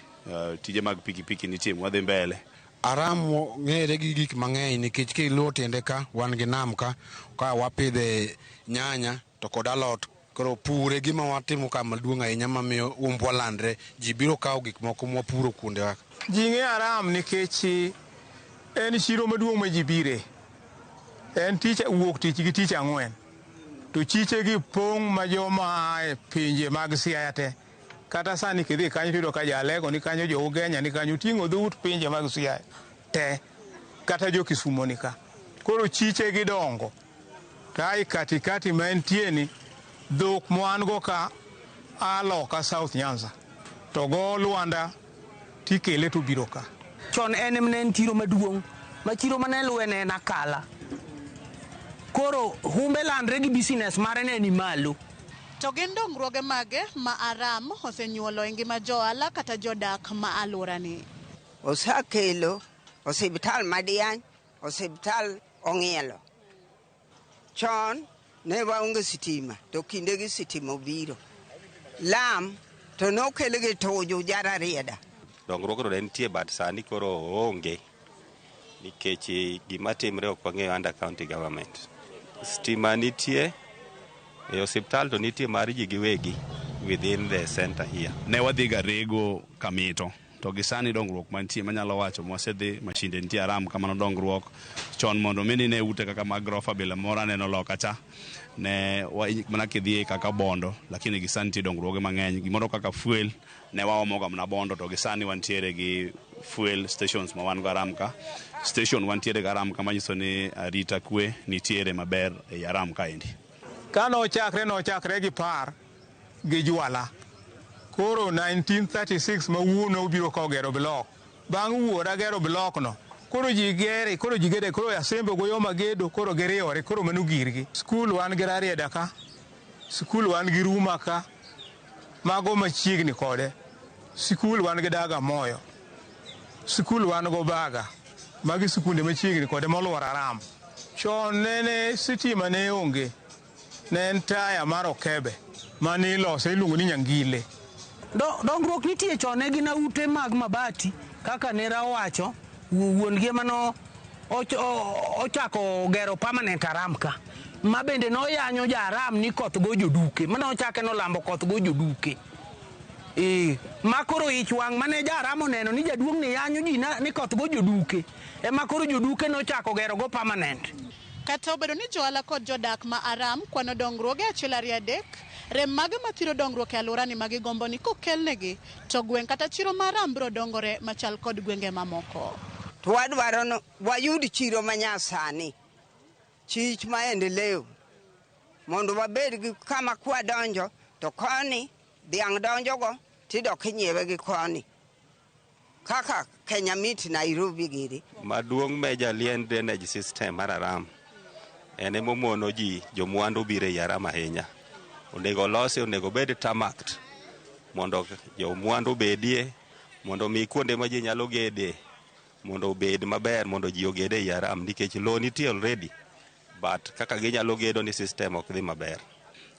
tije mag pikipiki nitimo dhi mbele. Aram ng'ere gi gik mang'eny nikech kiluwo tiende ka wan gi nam ka wapidhe nyanya to kod alot. Koro pure gima watimo ka maduong' ahinya mamiyo umbwa landre ji biro kawo gik moko mwapuro kuonde waka. Ji ng'e Aram nikech en chiro maduong' ma ji bire. En tich wuok tich gi tich ang'wen. To chiche gi pong' ma joma e pinje mag Siaya te. Kata sani kidhi kanyo tiyudo ka jalego ni kanyo jo Ugenya ni kanyo ting'o dhout pinje mag Siaya te. Kata jo Kisumo ni ka. Koro chiche gi dongo. Tai katikati ma entie ni dhok mwan go ka aloka South Nyanza. To go Luanda tikele to biro ka. Chon en tiro maduong'. Ma chiro mane luwe ne na kala. Koro humbe landre gi business mare ne ni malo. To gin dongruoge mage ma Aram osenyuolo e ngima joala kata jodak ma alworani. Osekelo osiptal madiany, osiptal Ong'ielo. Chon ne waonge sitima to kinde gi sitima obiro. Lam to nokele gi tojo jara rieda. Dongruok no entie but sani koro onge nikech gima timre ok wang'eyo under county government. Stima nitie e osiptal to nitie mar ji giwegi within the center here. Ne wadhi Garego Kamito to gisani dongruok mantie manyalo wacho mwasedhi mashinde nitie Aram kamano dongruok chon mondo mini ne ute kaka mag grofa bila mora neno loka cha ne mana kidhie kaka Bondo lakini gisani nitie dongruoge mang'eny gimoro kaka fuel ne waomoga mna Bondo to gisani wantiere gi fuel stations ma wan go Aram ka station wantiere ga Aram ka manyiso ni arita kwe nitiere maber e Aram ka endi. Kano chakre gi par gi jwala. Koro 1936 ma wuono obiro ko gero blok. Bang' wuora gero blok no. Koro ji gere, koro Asembo Goyoma gedo, koro geriore, koro manu girgi. Skul wan gi Rarieda ka. Skul wan gi Ruma ka. Mago machiegni kode. Skul wan gi Daga Moyo. Skul wan go Baga. Magi sikunde machiegni kode moluoro Aram. Chon nene sitima ne onge. Ne en taya mar Okebe. Mani ilose iluongo ni Nyangile. Dongruok nitie chon ne gin ute mag mabati kaka nera wacho wuon gi mano ochako gero permanent Aram ka ma bende no yanyo ja Aram ni koth go joduke mano ochake no lambo koth go joduke ma koro ich wang mane ja Aram oneno ni jaduong' ni yanyo ji ni koth go joduke ma koro joduke no chako gero go permanent. Kata obedo ni joala kod jodak ma Aram kwano dongruoge achiel ariyo adek rem mage mathiro dongruok e alworani magi gombo ni kokelnegi to gweng' kata chiro ma Aram biro dongore machal kod gwenge mamoko. To wadwaro no wayud chiro manyasani. Chich maendeleo. Mondo wabed gi kama kwa donjo to koni dhiang' donjo go tidok inyiewe gi koni. kaka Kenya Meat Nairobi giri. Maduong' meja lien drainage system mar Aram. Ene momono ji jomwandu bire Aram ahinya. Onego losi, onego bed tamaked. Mondo jomwandu bedie, mondo mi kuonde ma ji nyalo gede, mondo obed maber, mondo ji ogede Aram. Nikech low nitie already. But kaka ginyalo gedo ni system ok dhi maber.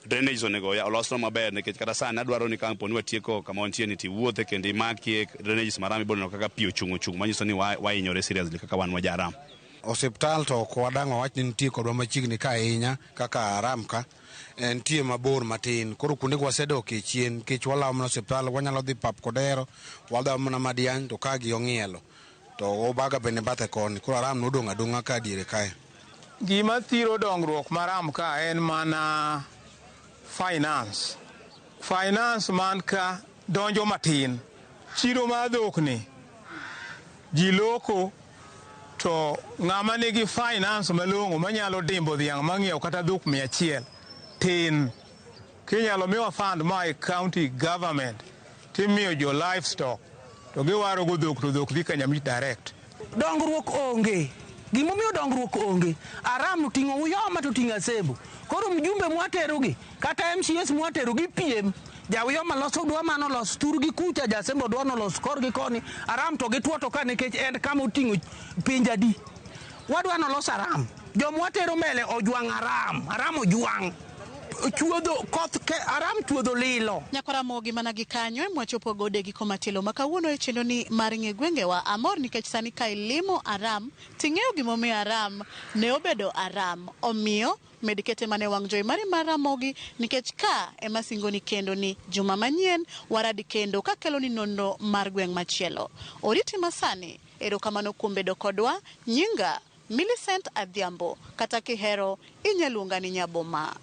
Drainage onego olosno maber nikech kata sani adwaro ni kampo ni watieko kama wantie ni tiwuothe kendo imakie drainage marami ibono kaka pi ochung' manyiso ni wainyore seriously kaka wan waja Aram. Osiptal to ko wadango wach ni nitie kodwa machiegni ka ahinya kaka Aram ka nitie mabor matin. Koro kuonde wasedok e chien kech walawo mana osiptal, wanyalo dhi pap Kodero, wadhawo mana Madiany to ka gi Ong'ielo to Obaga bende bathe koni. Koro Aram nodong' adong'a ka diere kae. Gima thiro dongruok mar Aram ka en mana finance man ka donjo matin. Chiro mar dhok ni ji loko to ng'ama nigi finance malong'o manyalo dimbo dhiang' mang'iewo kata dhok 100 tin. Kinyalo miwa fund ma e county government timiyo jo livestock to giwaro go dhok to dhok dhi Kenya Meat direct. Dongruok onge. Gimomiyo dongruok onge. Aram ting'o Uyoma to ting'o Asembo. Koro mjumbe mwaterogi kata MCS mwaterogi piem. Ja Uyoma loso dwa mano los turgi kucha, ja Asembo dwa no los korgi koni. Aram to gitwo to ka nikech en kama oting'o pinjadi. Wadwa no los Aram. Jomwatero mele ojwang' Aram ojwang'. Chuodho koth ke Aram chuodho lilo. Nyakaramogi mana gi kanyo mwachopo gode gi komatilo makawuono e chendo ni maringe gwengewa amor nikech sani ka ilimo Aram ting'eyo gimomiyo Aram ne obedo Aram omiyo medikete mane wang' joy mari Maramogi nikech ka ema singoni kendo ni juma manyien waradi kendo ka kelo ni nono mar gweng' machielo. Oriti masani erokamano kuom bedo kodwa. Nyinga Millicent Adhiambo kata kihero inyaluonga ni Nyaboma.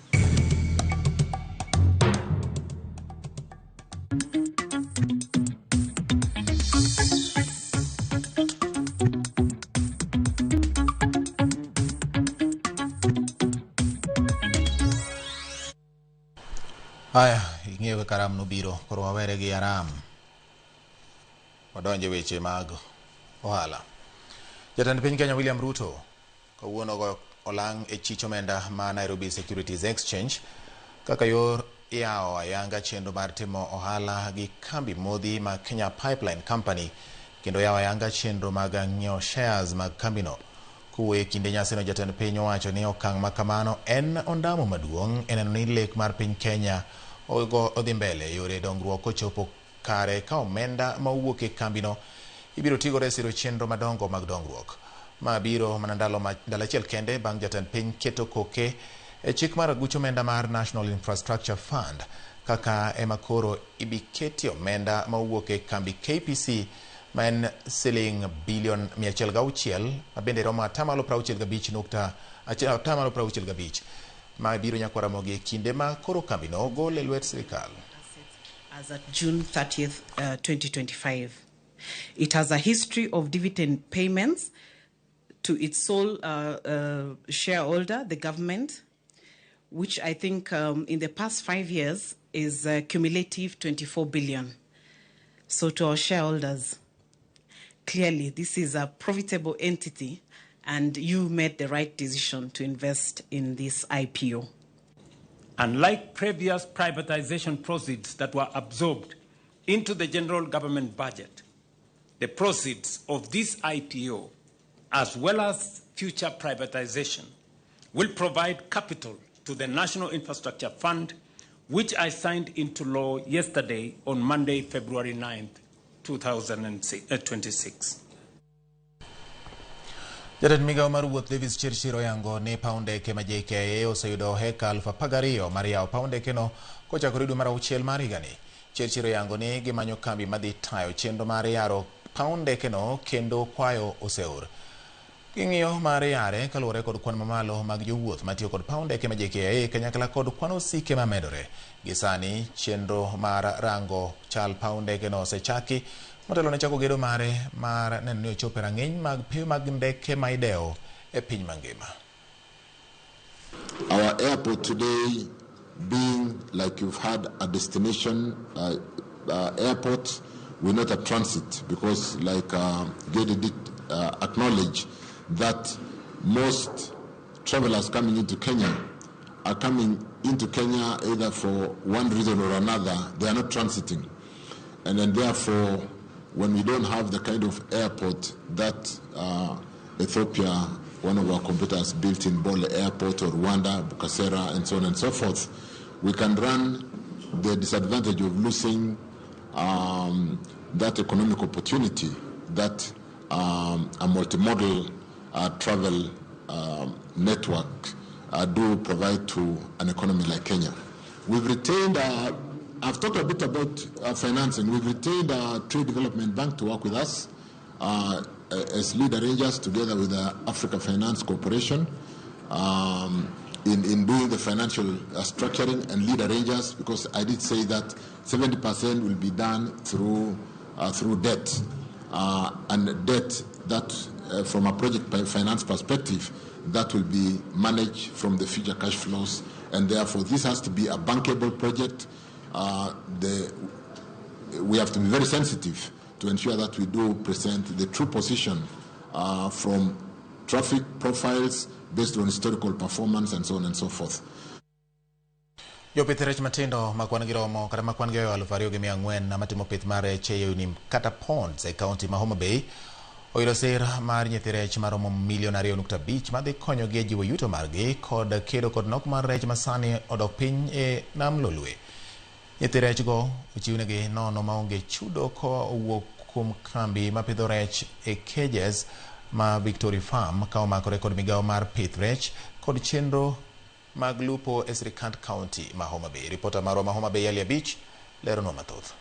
Haya, ing'eyo kaka Aram nobiro, koro wawere gi Aram. Wadonje weche mag ohala. Jatend piny Kenya William Ruto kawuono go olang' e chich omenda ma Nairobi Securities Exchange kaka yor yawo ayanga chenro mar timo ohala gi kambi modhi ma Kenya Pipeline Company kendo yawo ayanga chenro mag ng'iewo shares mag kambino. Kuwe kinde nyasino jatend piny owacho ni okang' makamano en ondamo maduong' en ni lek mar piny Kenya odhi mbele yore dongruok kochopo kare ka omenda mawuok e kambino ibiro tigo resiro chenro madongo mag dongruok. Ma biro mana ndalo achiel kende bang' jatend piny keto koke e chik mar aguch omenda mar National Infrastructure Fund kaka ema koro ibiketi omenda mawuok e kambi KPC ma en siling bilion 106 ma bende romo 65.5 ma biro Nyakaramogi kinde ma koro kambino gol e lwet sirikal. As at June 30th, 2025. It has a history of dividend payments to its sole shareholder, the government, which I think in the past 5 years is cumulative 24 billion. So to our shareholders, clearly this is a profitable entity and you made the right decision to invest in this IPO. Unlike previous privatization proceeds that were absorbed into the general government budget, the proceeds of this IPO, as well as future privatization, will provide capital to the National Infrastructure Fund, which I signed into law yesterday on Monday, February 9th, 2026. Jatend migao mar wuoth Davis Chirchir oyango ni paundeke ma JKIA oseyudo heka 12,000 mar yawo paundekeno kochakore dwe mar 6 mar higani. Chirchir oyango ni gimanyo kambi madhi tayo chenro mar yaro paundekeno kendo kwayo oseor. Ging'iyo mar yare kaluwore kod kwan mamalo mag jowuoth matiyo kod paundeke ma JKIA kanyakla kod kwan osike mamedore. Gisani chenro mar rango chal paundekeno osechaki motelo ne chako gedo mare mar neno ni ochopo rang'iny mag piyo mag ndeke ma idewo e piny mangima. Our airport today being like you've had a destination airport we're not a transit, because like Gedi did acknowledge that most travelers coming into Kenya are coming into Kenya either for one reason or another. They are not transiting. And then therefore, when we don't have the kind of airport that Ethiopia, one of our competitors, built in Bole Airport, or Rwanda, Bukasera, and so on and so forth, we can run the disadvantage of losing that economic opportunity that a multimodal travel network do provide to an economy like Kenya. We've retained, I've talked a bit about financing. We've retained a Trade Development Bank to work with us as lead arrangers together with the Africa Finance Corporation in doing the financial structuring and lead arrangers, because I did say that 70% will be done through debt, and debt that from a project finance perspective, that will be managed from the future cash flows, and therefore this has to be a bankable project. We have to be very sensitive to ensure that we do present the true position from traffic profiles based on historical performance and so on and so forth. Jopith rech matindo makwan giromo kata makwan giyo 2,400 na matimo pith mar rech ni kata ponds e kaunti ma Homa Bay oyudo sir mar nyithi rech maromo milion 2.5 madhi konyo gi jiwo yuto margi kod kedo kod nok mar rech masani odok piny e nam Lolwe. Nyithi rech go ochiwnegi nono maonge chudo ko owuok kuom kambi mapidho rech e cages ma Victory Farm ka omakore kod migawo mar pith rech kod chenro mag lupo e sirikand county ma Homa Bay. Reporter maro ma Homa Bay Elia Beach lero no mathoth.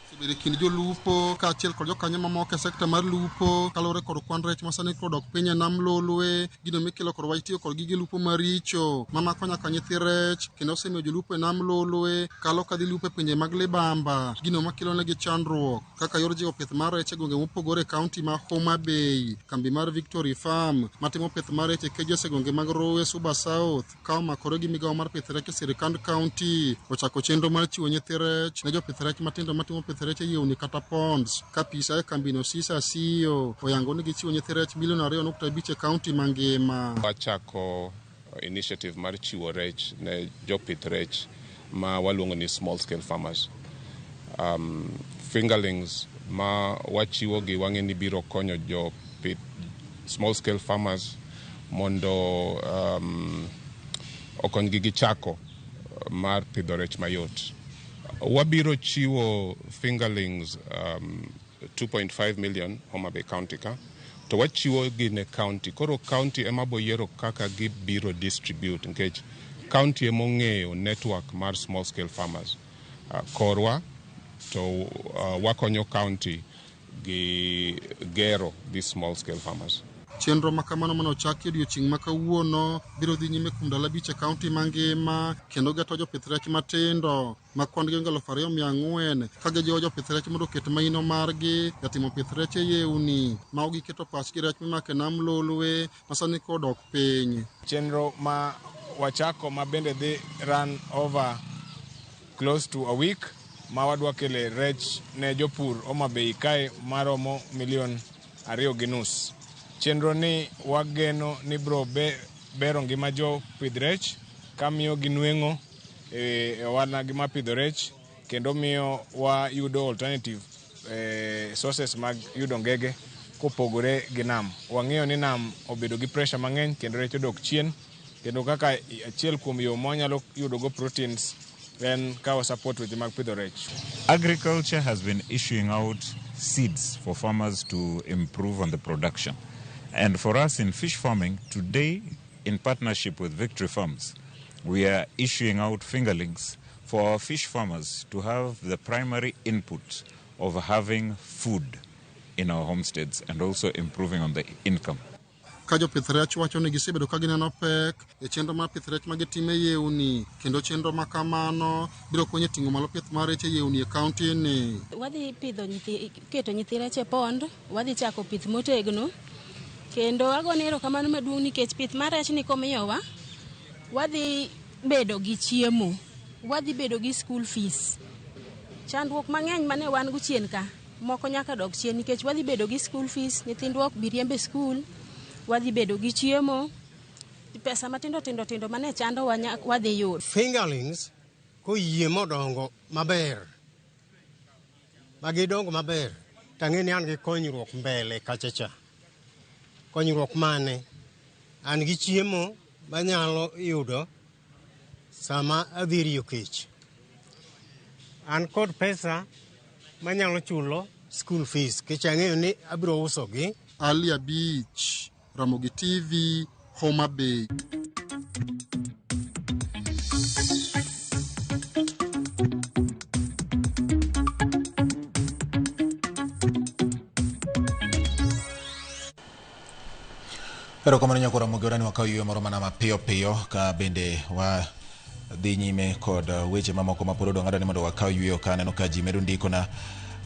Sibiri kindi jo lupo ka achiel kod jokanyo mamoko e sekta mar lupo kalore kod kwan rech masani kodok piny e nam Lolwe, gino mikelo kod wach tiyo kod gige lupo maricho mamako nyaka nyithi rech, kendo osemiyo jolupo e nam Lolwe kalo kadhi lupo e pinje mag libamba, gino makelo negi chandruok kaka yor jiwo pith mar rech e gwenge mopogore e kaunti ma Homa Bay. Kambi mar Victory Farm matimo pith mar rech e cages e gwenge mag Rowe, Suba South ka omakore gi migawo mar pith rech e sirikand county ochako chenro mar chiwo nyithi rech ne jopith rech matindo matimo pith rech e yewni kata ponds. Kapisa e kambino Sisa Siyo oyango ni gichiwo nyithi rech milion 2.5 e kaunti mangima. Wachako initiative mar chiwo rech ne jopith rech ma waluongo ni small scale farmers. Fingerlings ma wachiwo gi wang'e ni biro konyo jopith small scale farmers mondo okonygi gi chako mar pidho rech mayot. Wabiro chiwo fingerlings 2.5 million Homa Bay County ka to wachiwo gi ne county. Koro county ema boyiero kaka gibiro distribute nikech county ema ong'eyo network mar small scale farmers. Korwa to wakonyo county gi gero these small scale farmers. Chenro makamano mano ochaki odiochieng' ma kawuono biro dhi nyime kuom ndalo 5 e kaunti mangima, kendo geto jopith rech matindo ma kwan gi 2,400 ka gijiwo jopith rech mondo oket maino margi jatimo pith rech e yewni ma ok giketo pachgi rech mimako e nam Lolwe masani kodok piny. Chenro ma wachako ma bende dhi run over close to a week ma wadwa kele rech ne jopur Homa Bay kae maromo milion 2.5. Chenro ni wageno ni bro bero ngima jo pidh rech ka miyo gi nweng'o e wana gi mapidho rech, kendo miyo wa yudo alternative sources mag yudo ngege kopogore gi nam. Wang'eyo ni nam obedo gi pressure mang'eny kendo rech odok chien, kendo kaka achiel kuom yo mwanyalo yudo go proteins then kawa support with mag pidho rech. Agriculture has been issuing out seeds for farmers to improve on the production. And for us in fish farming, today, in partnership with Victory Farms, we are issuing out fingerlings for our fish farmers to have the primary input of having food in our homesteads and also improving on the income. Ka jopith rech wacho ni gisebedo ka gineno pek e chenro mar pith rech magitime yewni, kendo chenro makamano biro konyo ting'o malo pith mar rech e yewni e kaunti ni. Wadhi keto nyithi rech e pond, wadhi chako pith motegno, kendo agonero kamano maduong' nikech pith mar rech ni komiyowa wadhi bedo gi chiemo, wadhi bedo gi school fees, Chandruok mang'eny mane wan go chien ka. Moko nyaka dok chien nikech wadhi bedo gi school fees, nyithindwa ok bi riembe school, wadhi bedo gi chiemo. Pesa matindo mane chando wadhi yud. Fingerlings ko yie modongo maber. Magidongo maber. Tang'eni an gi konyruok mbele kachacha. Konyruok mane? An gi chiemo manyalo yudo sama adhi riyo kech. An kod pesa manyalo chulo school fees. Kech ang'eyo ni abiro uso gi. Alia Beach, Ramogi TV, Homa Bay. Pero kama nyakora mogorani wakayuyo moro mana mapiyo piyo ka bende wa dhi nyime kod weche mamoko mapod odong' ni mondo wakaw yueyo ka neno ka ji medo ndiko na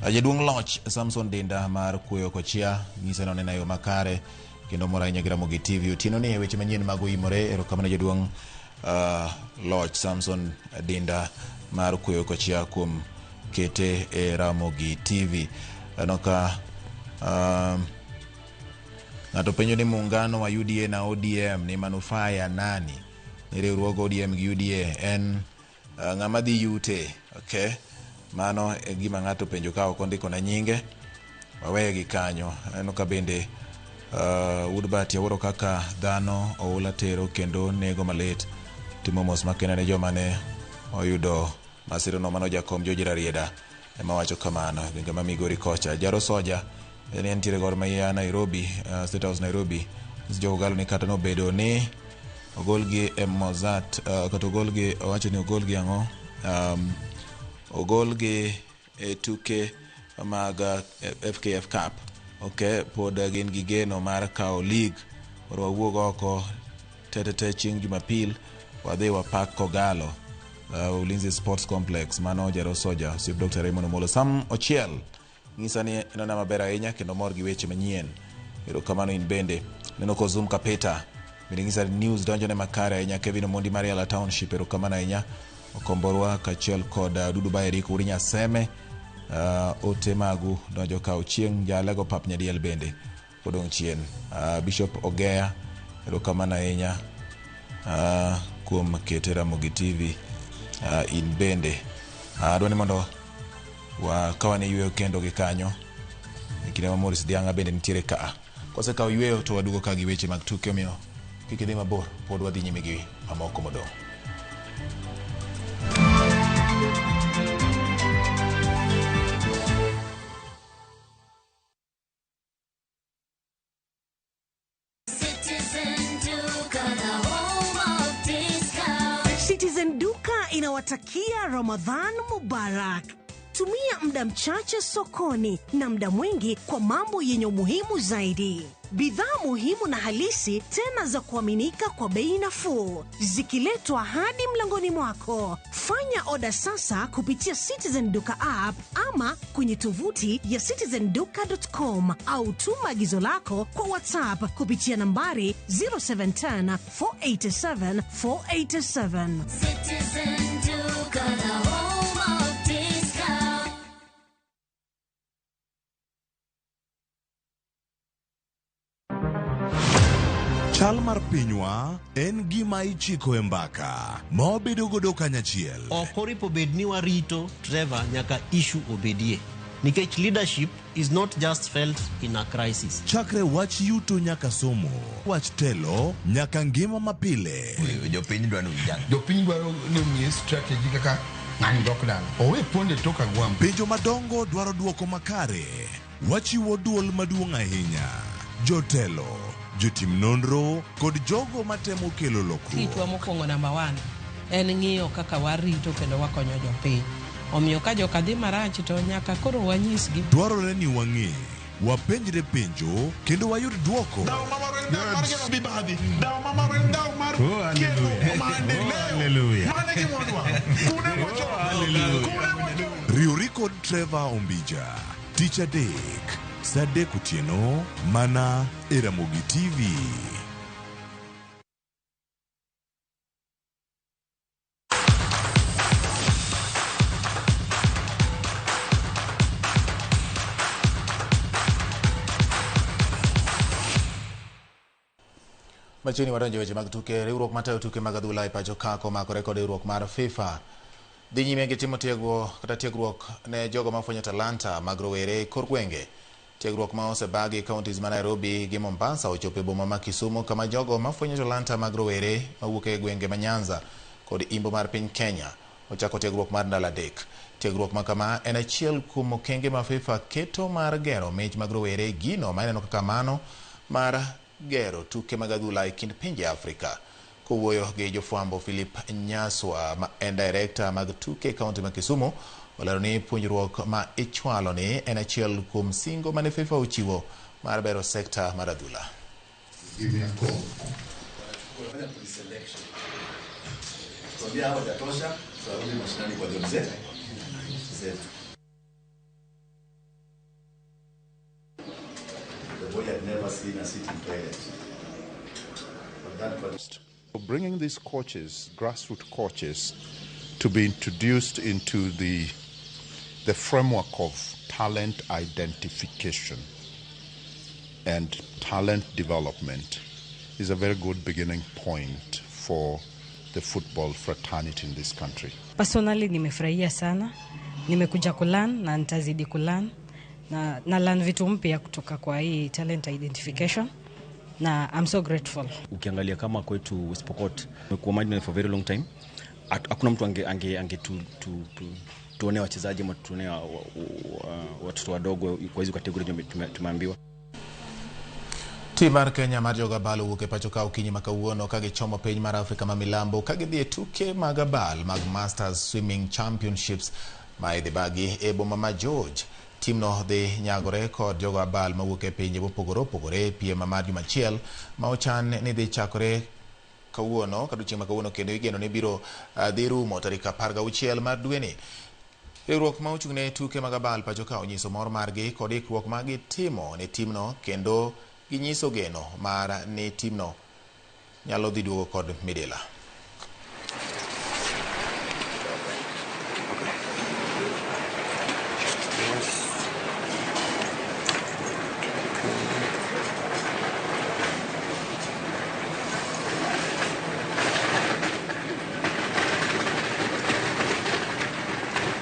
jaduong' loch Samson Dinda mar kuoyo kochia ng'ise no nena yo makare kendo mora ahinya gi Ramogi TV otieno ni weche manyien mag oimore. Erokamano jaduong' loch Samson Dinda mar kuoyo kochia kuom kete e Ramogi TV. Anoka ng'ato penjo ni muungano wa UDA na ODM ni manufaa ya nani? Ni riwruog ODM gi UDA en ng'ama dhi yute, okay? Mano e gima ng'ato penjo ka ok ondiko na nyinge, waweye gi kanyo. Eno ka bende Woodbat yaworo kaka dhano oula tero kendo nego malit timo mos makena ne joma ne oyudo masira no. Mano jakom George Rarieda ema wacho kamano. Benga ma Migori kocha Jaro Soja en ntiere Gor Mahia Nairobi, State House Nairobi. Jogo galo ni kata no bedo ni ogolgi e Mozart kata ogolgi wacho ni ogolgi ang'o, ogolgi e tuke mag FKF Cup, okay? Pod gin gi geno mar kao league oro wuog oko tete chieng' Jumapil wadhi wapak Kogalo Ulinzi Sports Complex. Mano Jaro Soja Sip Dr. Raymond Omolo Sam Ochiel ng'isa ni enona maber ahinya kendo mor gi weche manyien. Erokamano in bende neno ko Zoom Kapeta ng'isa news donjo ne makare ahinya. Kevin Omondi Mariala Township erokamano ahinya okomborwa kachiel kod Dudu Bayeri kuri Nyaseme. Ote magu donjo kao chieng' jalego pap nyadiel bende odong' chien. Bishop Ogea erokamano ahinya kuom kete Ramogi TV. In bende adwani mondo wakawane yueyo kendo gi kanyo kinde ma Morris Dianga bende nitiere ka. Kose kawo yueyo to wadugo ka gi weche mag tuke omiyo kik idhi mabor, pod wadhi nyime gi mamoko modong'. Citizen Duka inawatakia Ramadhan Mubarak. Tumia muda mchache sokoni na muda mwingi kwa mambo yenye umuhimu zaidi. Bidhaa muhimu na halisi tena za kuaminika kwa bei nafuu zikiletwa hadi mlangoni mwako. Fanya oda sasa kupitia Citizen Duka app ama kwenye tovuti ya citizenduka.com au tuma agizo lako kwa WhatsApp kupitia nambari 0710 487 487. Citizen Duka, the home of discount. Chal mar pinywa en gima ichiko e mbaka ma wabedo godo kanyachiel. Okoripo bed ni warito Trevor nyaka issue obedie. Nikech leadership is not just felt in a crisis. Chakre wach yuto nyaka somo, wach telo nyaka ngima mapile. Jopiny dwaro ujana. Jopiny dwaro ni strategy kaka ng'ani dok dala. Owe ponde toka gwam. Penjo madongo dwaro duoko makare. Wachiwo duol maduong' ahinya. Jotelo, jotim nonro kod jogo matemo kelo lokruok. Kitwa mokwongo number 1 en ng'iyo kaka warito kendo wakonyo jopiny. Omiyo ka joka dhi marach to nyaka koro wanyisgi. Dwarore ni wang'e, wapenjre penjo kendo wayud duoko. Riwri kod Trevor Ombija, Tich Adek, Saa 3 otieno mana e Ramogi TV. Machini wadonjo weche mag tuke. Riwruok matayo tuke mag adhula e pacho ka komako rekod riwruok mar FIFA. Dhi nyime gi timo tiegruok ne jogo mafwenyo talanta mag rowere kor gwenge. Tiegruok ma osebagi counties ma Nairobi gi Mombasa ochopo e boma ma Kisumu kama jogo mafwenyo talanta mag rowere mawuok e gwenge ma Nyanza kod Imbo mar piny Kenya ochako tiegruok mar ndalo adek. Tiegruok ma kama en achiel kuom okenge ma FIFA keto mar gero mich mag rowere, gino ma ineno kaka mano mar gero tuke mag adhula e kind pinje Afrika. Kowuoyo gi jofwambo, Philip Nyaswa ma en director mag tuke kaunti ma Kisumu olero ni puonjruok ma ichwalo ni en achiel kuom singo mane FIFA ochiwo mar bero sekta mar adhula. Bringing these coaches, grassroots coaches, to be introduced into the framework of talent identification and talent development is a very good beginning point for the football fraternity in this country. Personally, nimefurahia sana. Nimekuja kulan na nitazidi kulan na learn vitu mpya kutoka kwa hii talent identification. Na I'm so grateful. Ukiangalia kama kwetu West Pokot, tumekuwa management for very long time. Hakuna mtu ange tuone wachezaji ama tuone watoto wadogo kwa hizo kategori tumeambiwa. Tim mar Kenya mar joga bal owuok e pacho ka okinyi ma kawuono ka gichomo piny mar Afrika ma milambo ka gidhi e tuke mag bal mag Masters Swimming Championships ma idhi bagi e boma ma George. Tim no dhi nyagore kod joga bal mawuok e pinje mopogore opogore piem mar juma achiel ma ochan ni dhi chakore kawuono kaduchieng' ma kawuono kendo igeno ni biro dhi rumo tarik 16 mar dwe ni. Riwruok ma ochung' ne tuke mag bal pacho ka onyiso mor margi kod ikruok ma gitimo ne timno kendo ginyiso geno mar ni timno nyalo dhi duogo kod midila.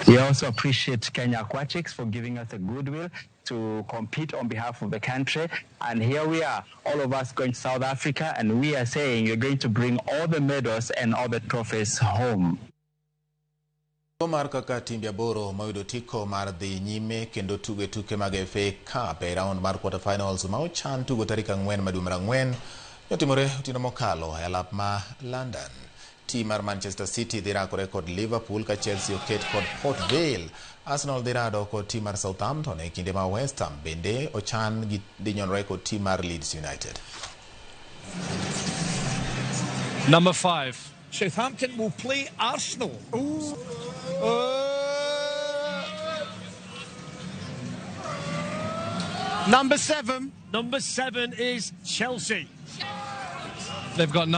We also appreciate Kenya Aquatics for giving us the goodwill to compete on behalf of the country. And here we are, all of us going to South Africa, and we are saying you're going to bring all the medals and all the trophies home. Mar kaka timbe aboro mayudo tiko mar dhi nyime kendo tugo tuke mag FA Cup e round mar quarter finals ma ochan tugo tarik 4 dwe mar 4 yotimore otieno mokalo e alap ma London. Team mar Manchester City dhi rakore kod Liverpool ka Chelsea oket kod Port Vale. Arsenal dhi rado kod team mar Southampton e kinde ma West Ham bende ochan gi dhi nyonre kod team mar Leeds United. Number 5. Southampton will play Arsenal. Number 7. Number 7 is Chelsea. They've got number